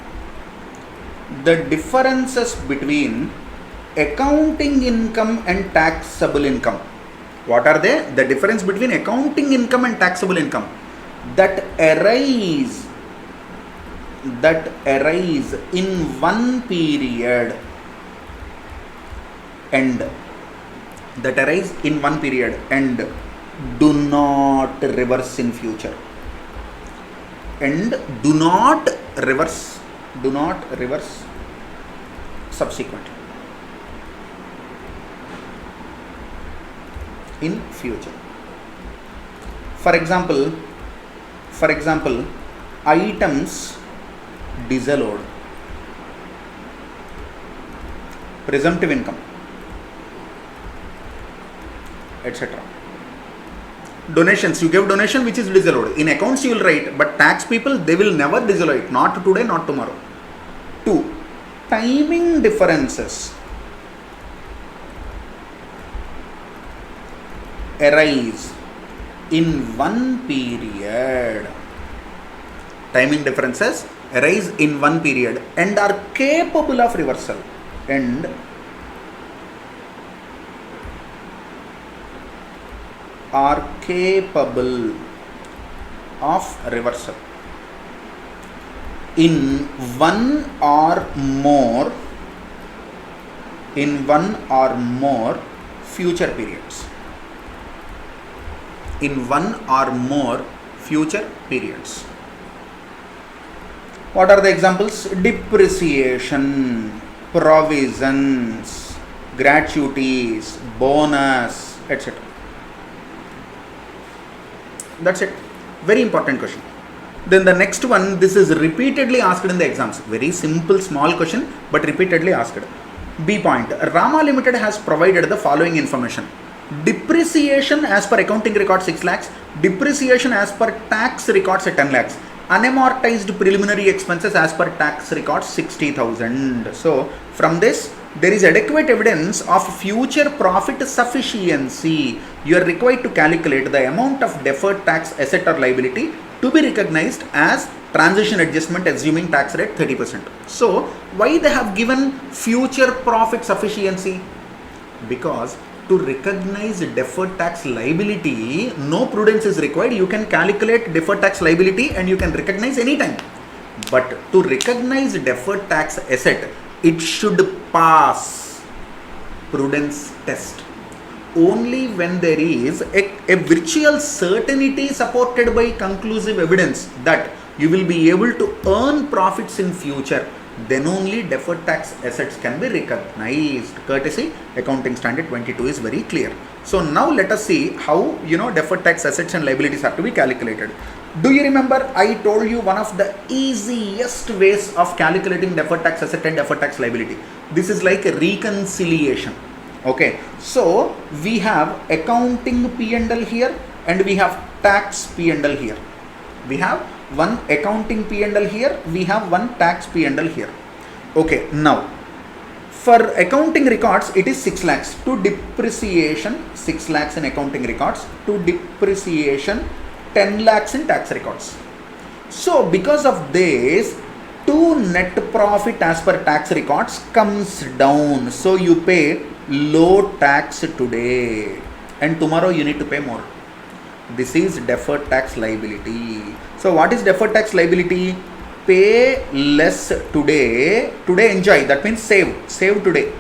the differences between accounting income and taxable income. What are they? The difference between accounting income and taxable income that arise in one period and do not reverse in future. And do not reverse subsequently in future. For example, items disallowed, presumptive income, etc. Donations, you give donation which is disallowed. In accounts you will write, but tax people, they will never disallow it. Not today, not tomorrow. 2. Timing differences arise in one period. Timing differences arise in one period and are capable of reversal. And are capable of reversal in one or more future periods. In one or more future periods. What are the examples? Depreciation, provisions, gratuities, bonus, etc. That's it. Very important question. Then the next one, this is repeatedly asked in the exams. Very simple, small question, but repeatedly asked. B point. Rama Limited has provided the following information. Depreciation as per accounting record 6 lakhs. Depreciation as per tax records 10 lakhs. Unamortized preliminary expenses as per tax records 60,000. So from this, there is adequate evidence of future profit sufficiency. You are required to calculate the amount of deferred tax asset or liability to be recognized as transition adjustment assuming tax rate 30%. So why they have given future profit sufficiency? Because to recognize deferred tax liability, no prudence is required. You can calculate deferred tax liability and you can recognize anytime. But to recognize deferred tax asset, it should pass prudence test. Only when there is a virtual certainty supported by conclusive evidence that you will be able to earn profits in future, then only deferred tax assets can be recognized. Courtesy accounting standard 22 is very clear. So now let us see how deferred tax assets and liabilities have to be calculated. Do you remember I told you one of the easiest ways of calculating deferred tax asset and deferred tax liability? This is like a reconciliation. Okay, so we have accounting P&L here and we have tax P&L here. We have one accounting P&L here, we have one tax P&L here. Okay, now for accounting records it is 6 lakhs to depreciation, 6 lakhs in accounting records, to depreciation 10 lakhs in tax records. So because of this, to net profit as per tax records comes down. So you pay low tax today and tomorrow you need to pay more. This is deferred tax liability. So what is deferred tax liability? Pay less today, enjoy, that means save today.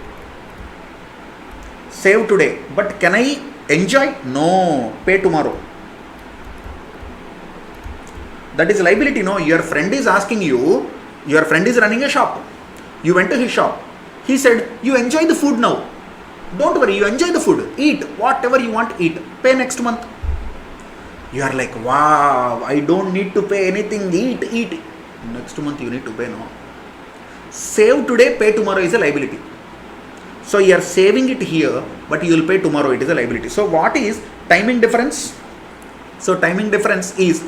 Save today, but can I enjoy? No, pay tomorrow. That is liability, no? Your friend is asking you, your friend is running a shop. You went to his shop. He said, you enjoy the food now. Don't worry, you enjoy the food. Eat whatever you want, eat. Pay next month. You are like, wow, I don't need to pay anything. Eat. Next month you need to pay, no? Save today, pay tomorrow is a liability. So you are saving it here, but you will pay tomorrow, it is a liability. So what is timing difference? So timing difference is,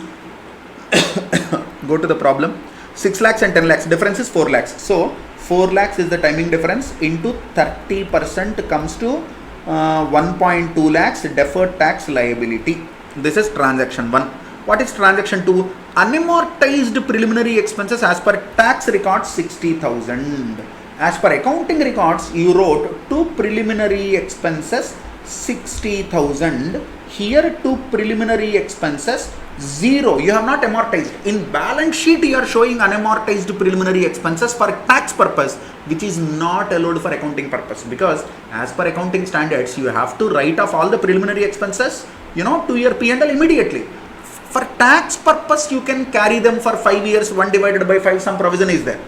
go to the problem, 6 lakhs and 10 lakhs, difference is 4 lakhs. So 4 lakhs is the timing difference into 30% comes to 1.2 lakhs deferred tax liability. This is transaction 1. What is transaction 2? Unamortized preliminary expenses as per tax records 60,000. As per accounting records, you wrote to preliminary expenses 60,000. Here to preliminary expenses 0. You have not amortized. In balance sheet, you are showing unamortized preliminary expenses for tax purpose, which is not allowed for accounting purpose, because as per accounting standards, you have to write off all the preliminary expenses, to your P&L immediately. For tax purpose, you can carry them for 5 years, 1 divided by 5, some provision is there.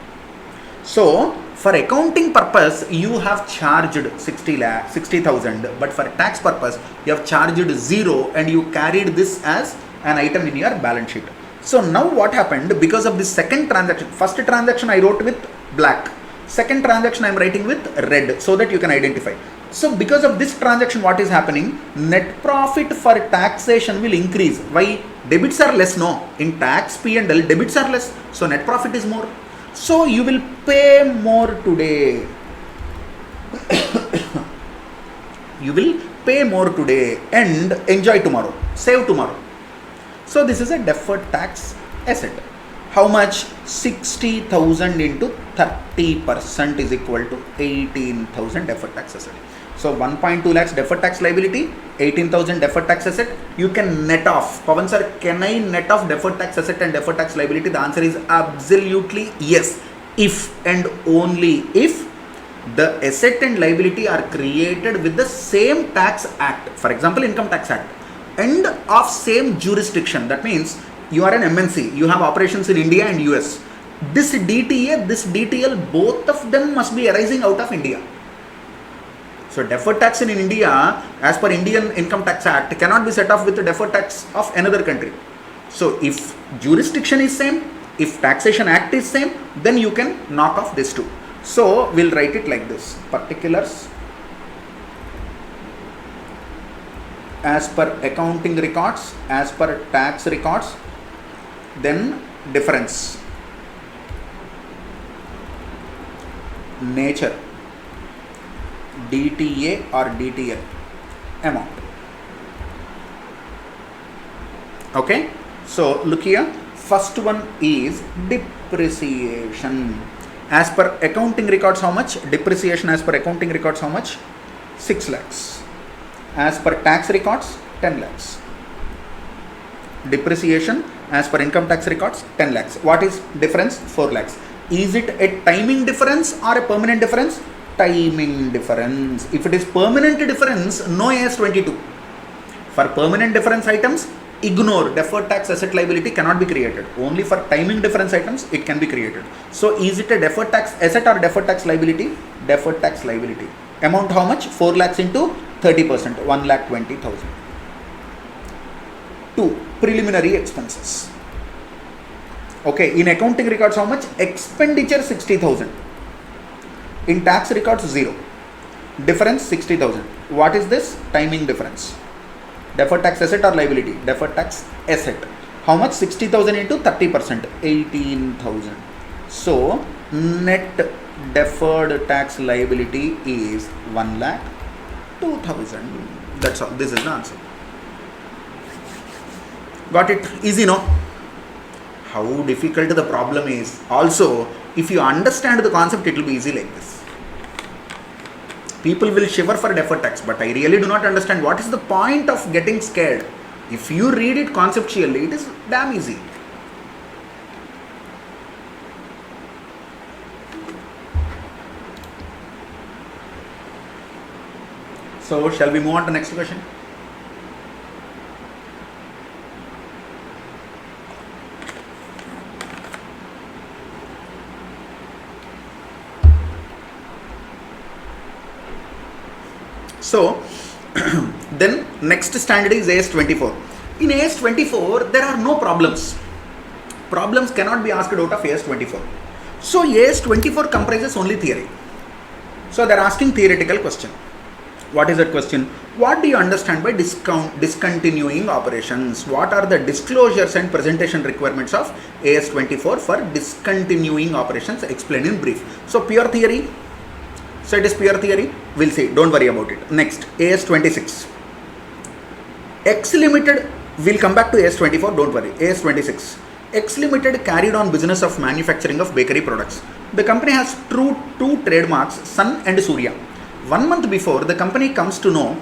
So for accounting purpose, you have charged 60,000, but for tax purpose, you have charged 0 and you carried this as an item in your balance sheet. So now what happened, because of this second transaction, first transaction I wrote with black, second transaction I am writing with red, so that you can identify. So because of this transaction, what is happening? Net profit for taxation will increase. Why? Debits are less, no? In tax P&L, debits are less, so net profit is more. So you will pay more today. You will pay more today and enjoy tomorrow, save tomorrow. So this is a deferred tax asset. How much? 60,000 into 30% is equal to 18,000 deferred tax asset. So 1.2 lakhs deferred tax liability, 18,000 deferred tax asset. You can net off. Pawan sir, can I net off deferred tax asset and deferred tax liability? The answer is absolutely yes. If and only if the asset and liability are created with the same tax act. For example, Income Tax Act, and of same jurisdiction. That means you are an MNC, you have operations in India and US. This DTA, this DTL, both of them must be arising out of India. So deferred tax in India, as per Indian Income Tax Act, cannot be set off with the deferred tax of another country. So if jurisdiction is same, if taxation act is same, then you can knock off this two. So we'll write it like this: particulars as per accounting records, as per tax records, then difference, nature, DTA or DTL, amount. Okay, so look here, first one is depreciation. As per accounting records, how much? Depreciation as per accounting records, how much? 6 lakhs. As per tax records, 10 lakhs. Depreciation as per income tax records, 10 lakhs. What is difference? 4 lakhs. Is it a timing difference or a permanent difference? Timing difference. If it is permanent difference, no AS 22. For permanent difference items, ignore deferred tax asset liability cannot be created. Only for timing difference items it can be created. So is it a deferred tax asset or deferred tax liability? Deferred tax liability. Amount how much? 4 lakhs into 30%, 1,20,000. 2. Preliminary expenses. Okay, in accounting records how much? Expenditure 60,000. In tax records 0. Difference 60,000. What is this? Timing difference. Deferred tax asset or liability? Deferred tax asset. How much? 60,000 into 30%, 18,000. So net deferred tax liability is 1,02,000. That's all. This is the answer. Got it? Easy, no? How difficult the problem is. Also, if you understand the concept, it will be easy like this. People will shiver for deferred tax, but I really do not understand what is the point of getting scared. If you read it conceptually, it is damn easy. So, shall we move on to the next question? So, then next standard is AS24. In AS24, there are no problems. Problems cannot be asked out of AS24. So, AS24 comprises only theory. So, they are asking theoretical question. What is that question? What do you understand by discontinuing operations? What are the disclosures and presentation requirements of AS24 for discontinuing operations? Explain in brief. So, pure theory. So it is pure theory. We'll see. Don't worry about it. Next, AS26. X Limited. We'll come back to AS24. Don't worry. AS26. X Limited carried on business of manufacturing of bakery products. The company has two trademarks, Sun and Surya. 1 month before, the company comes to know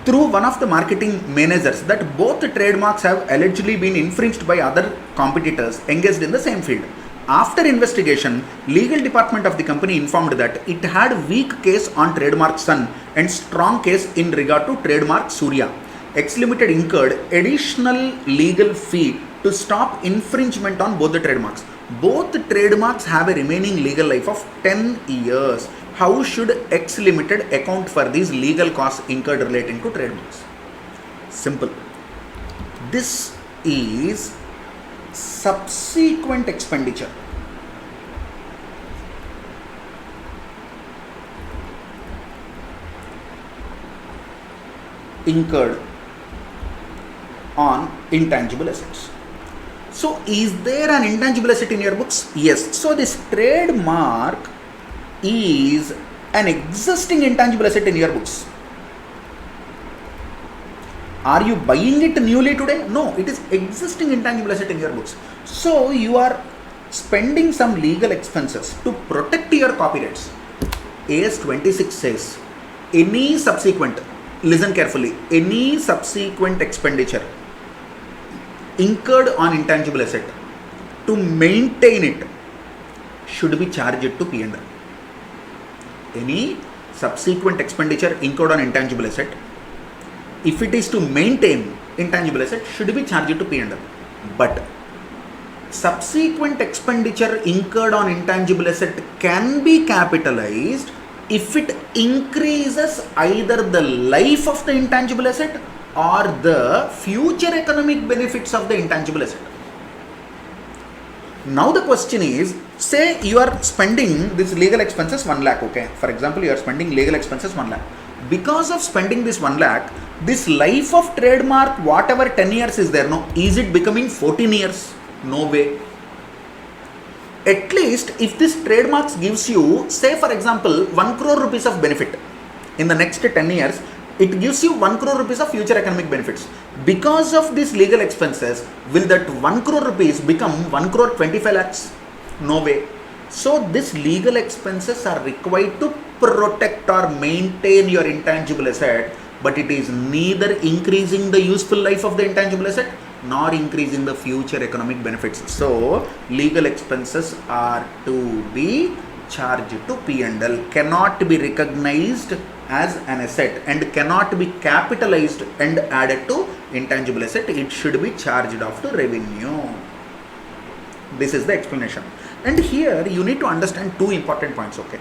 through one of the marketing managers that both trademarks have allegedly been infringed by other competitors engaged in the same field. After investigation, legal department of the company informed that it had weak case on trademark Sun and strong case in regard to trademark Surya. X Limited incurred additional legal fee to stop infringement on both the trademarks. Both trademarks have a remaining legal life of 10 years. How should X Limited account for these legal costs incurred relating to trademarks? Simple. This is subsequent expenditure. Incurred on intangible assets. So, is there an intangible asset in your books? Yes. So, this trademark is an existing intangible asset in your books. Are you buying it newly today? No, it is existing intangible asset in your books. So, you are spending some legal expenses to protect your copyrights. AS26 says, any subsequent, listen carefully, any subsequent expenditure incurred on intangible asset to maintain it should be charged to P&L. Any subsequent expenditure incurred on intangible asset, if it is to maintain intangible asset, should be charged to P&L. But subsequent expenditure incurred on intangible asset can be capitalized if it increases either the life of the intangible asset or the future economic benefits of the intangible asset. Now the question is, say you are spending this legal expenses 1 lakh, okay? For example, you are spending legal expenses 1 lakh. Because of spending this 1 lakh, this life of trademark, whatever 10 years is there, no, is it becoming 14 years? No way. At least if this trademarks gives you, say for example, 1 crore rupees of benefit in the next 10 years, it gives you 1 crore rupees of future economic benefits. Because of these legal expenses, will that 1 crore rupees become 1 crore 25 lakhs? No way. So this legal expenses are required to protect or maintain your intangible asset, but it is neither increasing the useful life of the intangible asset nor increasing the future economic benefits. So legal expenses are to be charged to P&L, cannot be recognized as an asset and cannot be capitalized and added to intangible asset, it should be charged off to revenue. This is the explanation. And here you need to understand two important points, okay.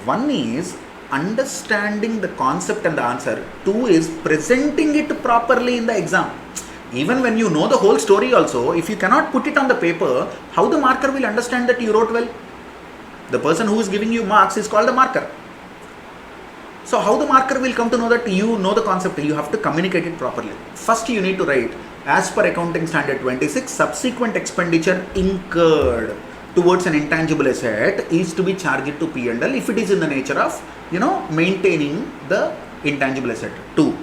One is understanding the concept and the answer. Two is presenting it properly in the exam. Even when you know the whole story also, if you cannot put it on the paper, how the marker will understand that you wrote well? The person who is giving you marks is called the marker. So how the marker will come to know that you know the concept? You have to communicate it properly. First you need to write, as per accounting standard 26, subsequent expenditure incurred towards an intangible asset is to be charged to P&L if it is in the nature of, maintaining the intangible asset. 2.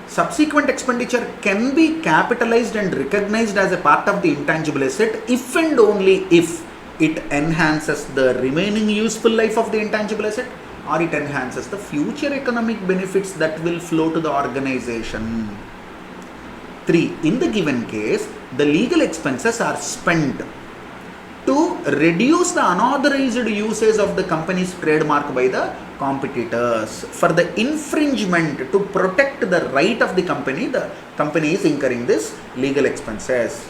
Subsequent expenditure can be capitalized and recognized as a part of the intangible asset if and only if it enhances the remaining useful life of the intangible asset, or it enhances the future economic benefits that will flow to the organization. 3. In the given case, the legal expenses are spent to reduce the unauthorized usage of the company's trademark by the competitors. For the infringement, to protect the right of the company is incurring this legal expenses.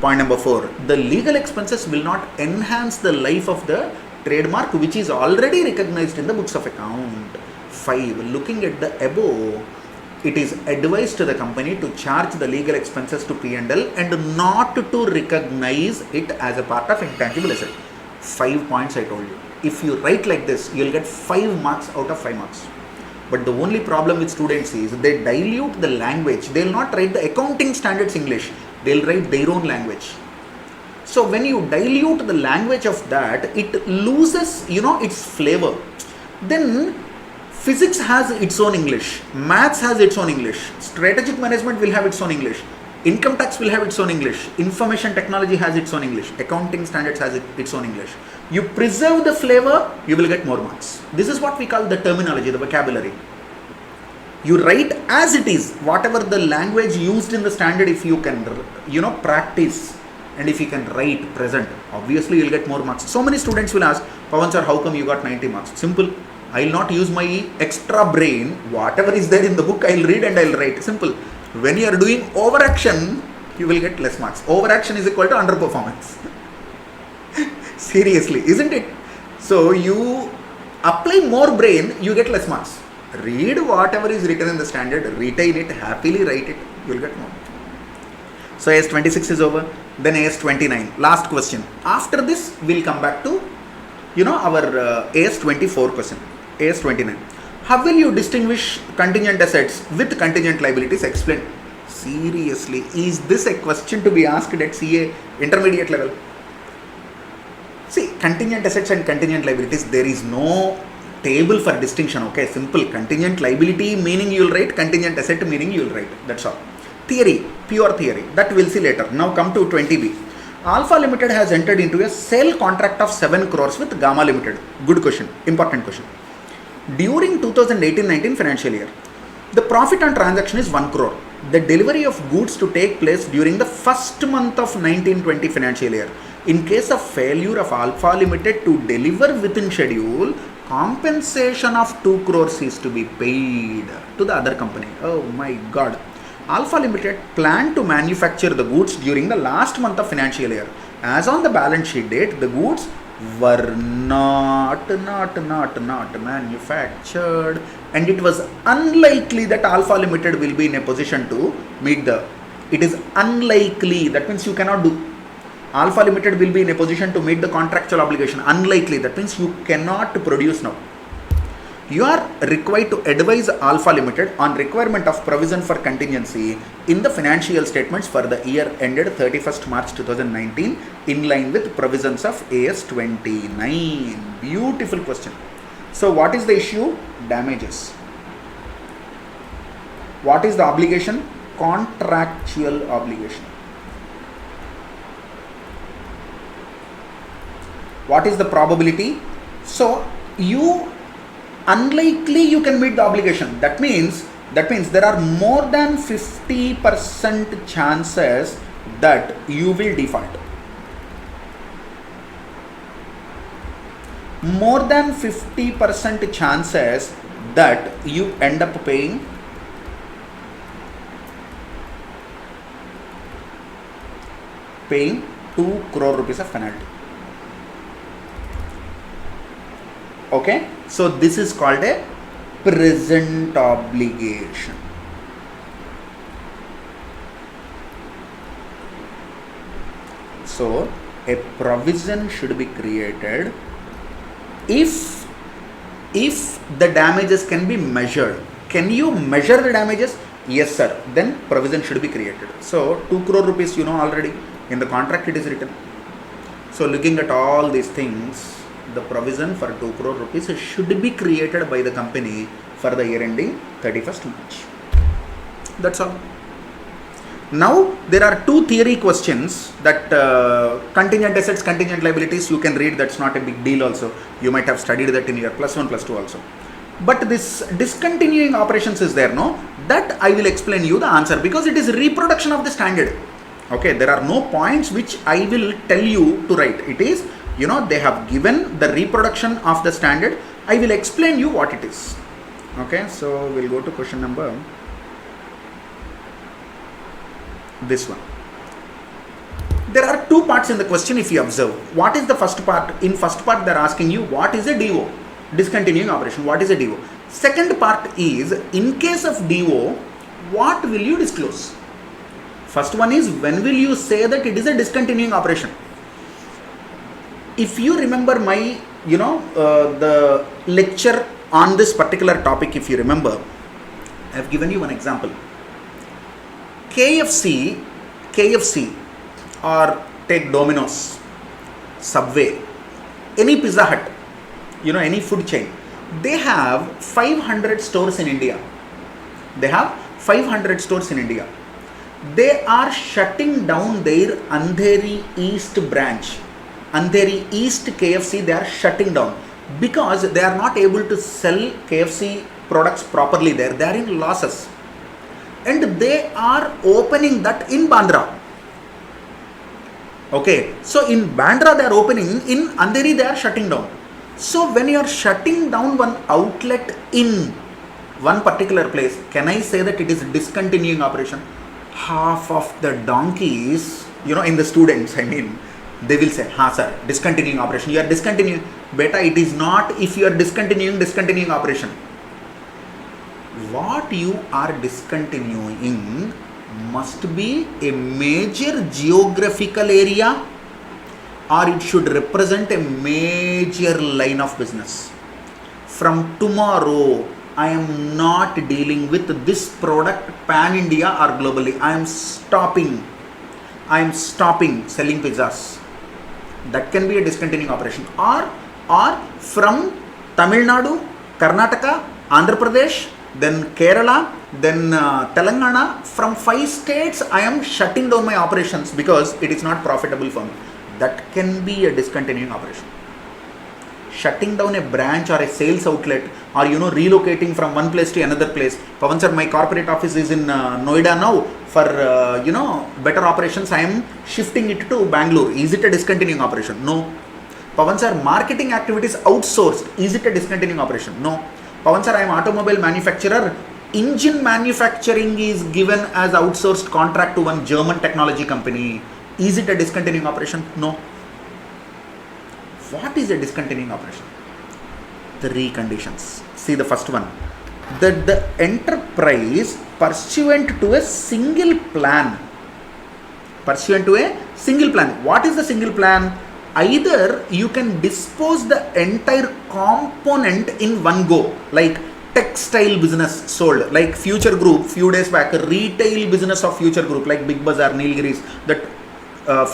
Point number 4. The legal expenses will not enhance the life of the trademark which is already recognized in the books of account. 5. Looking at the above, it is advised to the company to charge the legal expenses to P&L and not to recognize it as a part of intangible asset. 5 points I told you. If you write like this, you will get 5 marks out of 5 marks. But the only problem with students is they dilute the language. They will not write the accounting standards English. They will write their own language. So when you dilute the language of that, it loses, its flavor. Then physics has its own English, maths has its own English, strategic management will have its own English, income tax will have its own English, information technology has its own English, accounting standards has its own English. You preserve the flavor, you will get more marks. This is what we call the terminology, the vocabulary. You write as it is, whatever the language used in the standard, if you can, practice, and if you can write present, obviously you will get more marks. So many students will ask, Pawan sir, how come you got 90 marks? Simple. I will not use my extra brain. Whatever is there in the book, I will read and I will write. Simple. When you are doing overaction, you will get less marks. Overaction is equal to underperformance. Seriously, isn't it? So you apply more brain, you get less marks. Read whatever is written in the standard, retain it, happily write it, you will get more. So AS 26 is over. Then AS 29. Last question. After this, we will come back to, our AS 24 question. AS 29. How will you distinguish contingent assets with contingent liabilities? Explain. Seriously, is this a question to be asked at CA intermediate level? See, contingent assets and contingent liabilities, there is no table for distinction, okay? Simple. Contingent liability meaning you will write, contingent asset meaning you will write. That's all. Theory, pure theory. That we'll see later. Now come to 20B. Alpha Limited has entered into a sale contract of 7 crores with Gamma Limited. Good question. Important question. During 2018-19 financial year, the profit on transaction is 1 crore. The delivery of goods to take place during the first month of 19-20 financial year. In case of failure of Alpha Limited to deliver within schedule, compensation of 2 crores is to be paid to the other company. Oh my God. Alpha Limited planned to manufacture the goods during the last month of financial year. As on the balance sheet date, the goods were not manufactured, and it was unlikely that Alpha Limited will be in a position to meet the. It is unlikely. That means you cannot do. Alpha Limited will be in a position to meet the contractual obligation. Unlikely. That means you cannot produce now. You are required to advise Alpha Limited on requirement of provision for contingency in the financial statements for the year ended 31st March 2019 in line with provisions of AS 29. Beautiful question. So what is the issue? Damages. What is the obligation? Contractual obligation. What is the probability? So unlikely you can meet the obligation. That means there are more than 50% chances that you will default. More than 50% chances that you end up paying paying 2 crore rupees of penalty. Okay, so this is called a present obligation. So a provision should be created if the damages can be measured. Can you measure the damages? Yes sir, then provision should be created. So 2 crore rupees, you know already, in the contract it is written. So looking at all these things, the provision for 2 crore rupees should be created by the company for the year ending 31st March. That's all. Now there are two theory questions that contingent assets, contingent liabilities, you can read, that's not a big deal also. You might have studied that in your +1, +2 also. But this discontinuing operations is there, no? That I will explain you the answer because it is reproduction of the standard. Okay, there are no points which I will tell you to write. It is, you know, they have given the reproduction of the standard. I will explain you what it is. Okay, so we'll go to question number, this one. There are two parts in the question if you observe. What is the first part? In first part they are asking you what is a DO, discontinuing operation, what is a DO. Second part is, in case of DO, what will you disclose? First one is, when will you say that it is a discontinuing operation? If you remember my, you know, the lecture on this particular topic, if you remember, I have given you one example. KFC or take Domino's, Subway, any Pizza Hut, you know, any food chain, they have 500 stores in India. They have 500 stores in India. They are shutting down their Andheri East branch. Andheri East KFC, they are shutting down because they are not able to sell KFC products properly there. They are in losses. And they are opening that in Bandra. Okay, so in Bandra they are opening, in Andheri they are shutting down. So when you are shutting down one outlet in one particular place, can I say that it is discontinuing operation? Half of the donkeys, you know, in the students, I mean, they will say, ha sir, discontinuing operation. You are discontinuing. Beta, it is not if you are discontinuing operation. What you are discontinuing must be a major geographical area, or it should represent a major line of business. From tomorrow, I am not dealing with this product pan-India or globally. I am stopping selling pizzas. That can be a discontinuing operation. Or from Tamil Nadu, Karnataka, Andhra Pradesh, then Kerala, then Telangana, from 5 states I am shutting down my operations because it is not profitable for me. That can be a discontinuing operation. Shutting down a branch or a sales outlet, or you know, relocating from one place to another place. Pawan sir, my corporate office is in Noida now. For you know, better operations, I am shifting it to Bangalore. Is it a discontinuing operation? No. Pawan sir, marketing activities outsourced. Is it a discontinuing operation? No. Pawan sir, I am automobile manufacturer. Engine manufacturing is given as outsourced contract to one German technology company. Is it a discontinuing operation? No. What is a discontinuing operation? 3 conditions. See the first one. That the enterprise pursuant to a single plan. What is the single plan? Either you can dispose the entire component in one go, like textile business sold, like Future Group, few days back, retail business of Future Group, like Big Bazaar, Nilgiris, that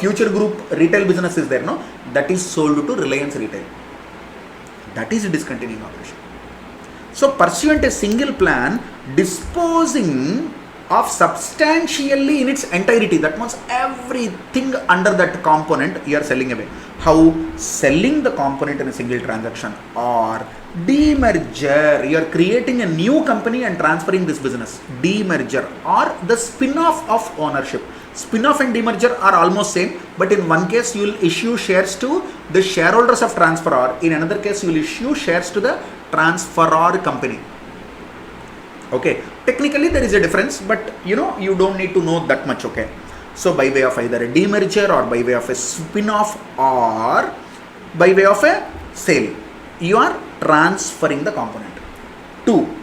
Future Group retail business is there, no? That is sold to Reliance Retail. That is a discontinuing operation. So pursuant a single plan, disposing of substantially in its entirety, that means everything under that component you are selling away. How? Selling the component in a single transaction, or demerger, you are creating a new company and transferring this business. Demerger, or the spin-off of ownership. Spin-off and demerger are almost same, but in one case you will issue shares to the shareholders of transferor, in another case you will issue shares to the transferor company. Okay, technically there is a difference, but you know, you don't need to know that much. Okay, So by way of either a demerger or by way of a spin-off or by way of a sale, you are transferring the component. 2.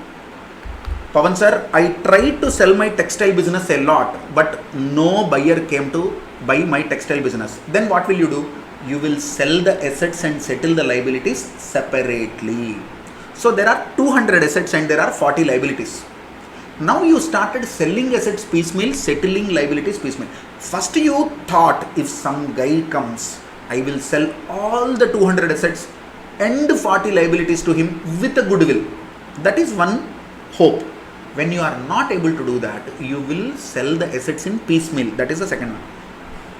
Pavan sir, I tried to sell my textile business a lot, but no buyer came to buy my textile business. Then what will you do? You will sell the assets and settle the liabilities separately. So there are 200 assets and there are 40 liabilities. Now you started selling assets piecemeal, settling liabilities piecemeal. First you thought, if some guy comes, I will sell all the 200 assets and 40 liabilities to him with a goodwill. That is one hope. When you are not able to do that, you will sell the assets in piecemeal. That is the second one.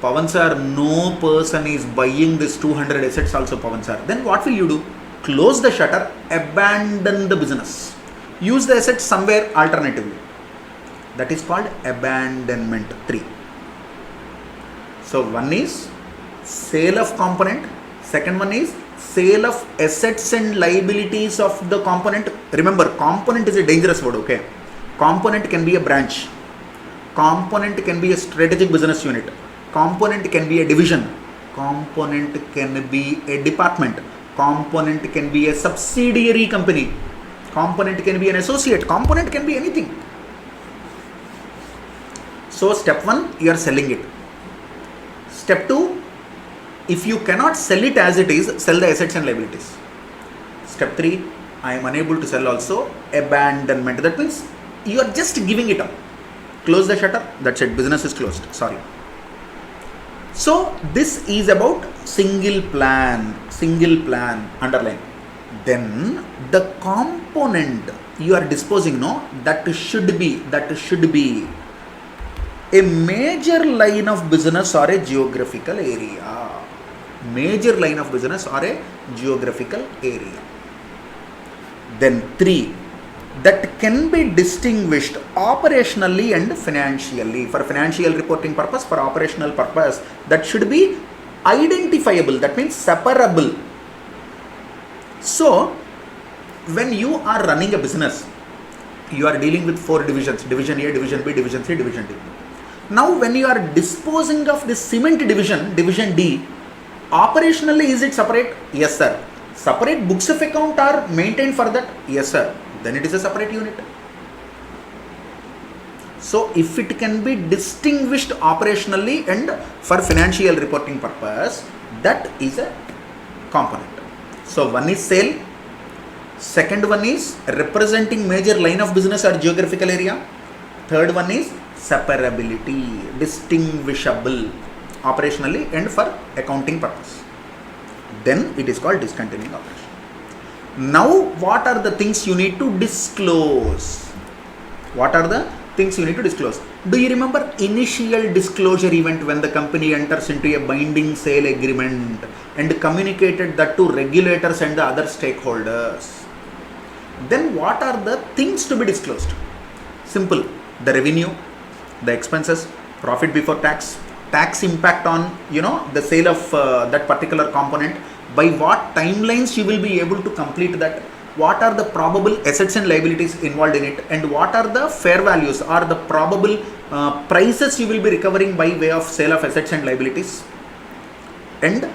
Pavan sir, no person is buying this 200 assets also, Pavan sir. Then what will you do? Close the shutter, abandon the business. Use the assets somewhere alternatively. That is called abandonment. 3. So one is sale of component. Second one is sale of assets and liabilities of the component. Remember, component is a dangerous word, okay? Component can be a branch. Component can be a strategic business unit. Component can be a division. Component can be a department. Component can be a subsidiary company. Component can be an associate. Component can be anything. So step 1, you are selling it. Step 2, if you cannot sell it as it is, sell the assets and liabilities. Step 3, I am unable to sell also, abandonment. That means you are just giving it up. Close the shutter, that's it, business is closed. Sorry. So this is about single plan, underline. Then the component you are disposing, that should be a major line of business or a geographical area. Major line of business or a geographical area. Then 3, that can be distinguished operationally and financially. For financial reporting purpose, for operational purpose, that should be identifiable. That means separable. So when you are running a business, you are dealing with 4 divisions: division A, division B, division C, division D. Now when you are disposing of the cement division, division D, operationally is it separate? Yes sir. Separate books of account are maintained for that? Yes sir. Then it is a separate unit. So if it can be distinguished operationally and for financial reporting purpose, that is a component. So one is sale, second one is representing major line of business or geographical area, third one is separability, distinguishable operationally and for accounting purpose. Then it is called discontinuing operation. Now what are the things you need to disclose? What are the things you need to disclose? Do you remember initial disclosure event when the company enters into a binding sale agreement and communicated that to regulators and the other stakeholders? Then what are the things to be disclosed? Simple. The revenue, the expenses, profit before tax, tax impact on the sale of that particular component, by what timelines you will be able to complete that, what are the probable assets and liabilities involved in it, and what are the fair values or the probable prices you will be recovering by way of sale of assets and liabilities, and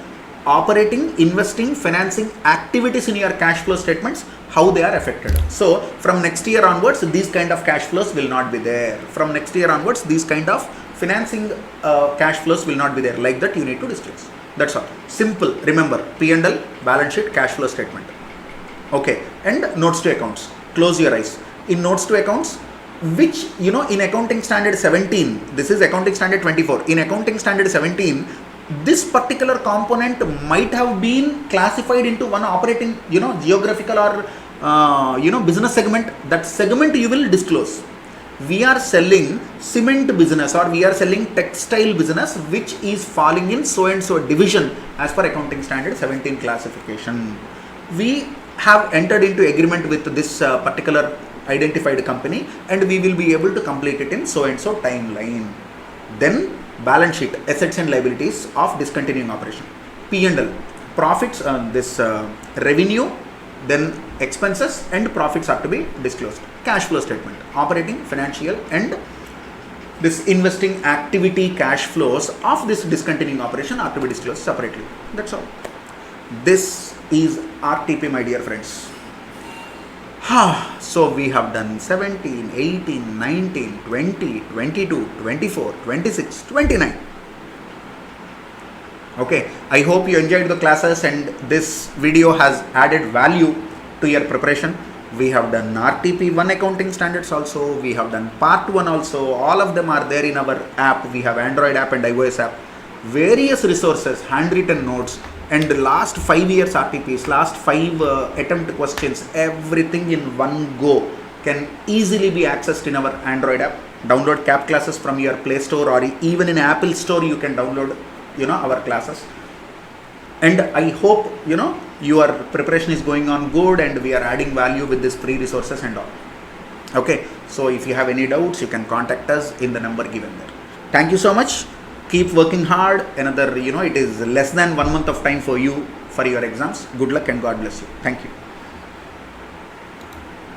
operating, investing, financing activities in your cash flow statements, how they are affected. So from next year onwards, these kind of cash flows will not be there. From next year onwards, these kind of financing cash flows will not be there. Like that you need to disclose. That's all. Simple. Remember, P&L, balance sheet, cash flow statement. Okay. And notes to accounts. Close your eyes. In notes to accounts, which in accounting standard 17, this is accounting standard 24. In accounting standard 17, this particular component might have been classified into one operating, geographical or, business segment. That segment you will disclose. We are selling cement business or we are selling textile business, which is falling in so and so division as per accounting standard 17 classification. We have entered into agreement with this particular identified company and we will be able to complete it in so and so timeline. Then balance sheet, assets and liabilities of discontinuing operation. P&L, profits, revenue, then expenses and profits are to be disclosed. Cash flow statement, operating, financial and this investing activity cash flows of this discontinuing operation are to be disclosed separately. That's all. This is RTP, my dear friends. So we have done 17, 18, 19, 20, 22, 24, 26, 29. Okay, I hope you enjoyed the classes and this video has added value to your preparation. We have done RTP 1 accounting standards also. We have done part 1 also. All of them are there in our app. We have Android app and iOS app. Various resources, handwritten notes, and the last 5 years RTPs, last 5 attempt questions, everything in one go can easily be accessed in our Android app. Download CAP classes from your Play Store, or even in Apple Store you can download our classes. And I hope your preparation is going on good and we are adding value with this free resources and all. Okay, so if you have any doubts, you can contact us in the number given there. Thank you so much. Keep working hard. Another, it is less than 1 month of time for you for your exams. Good luck and God bless you. Thank you.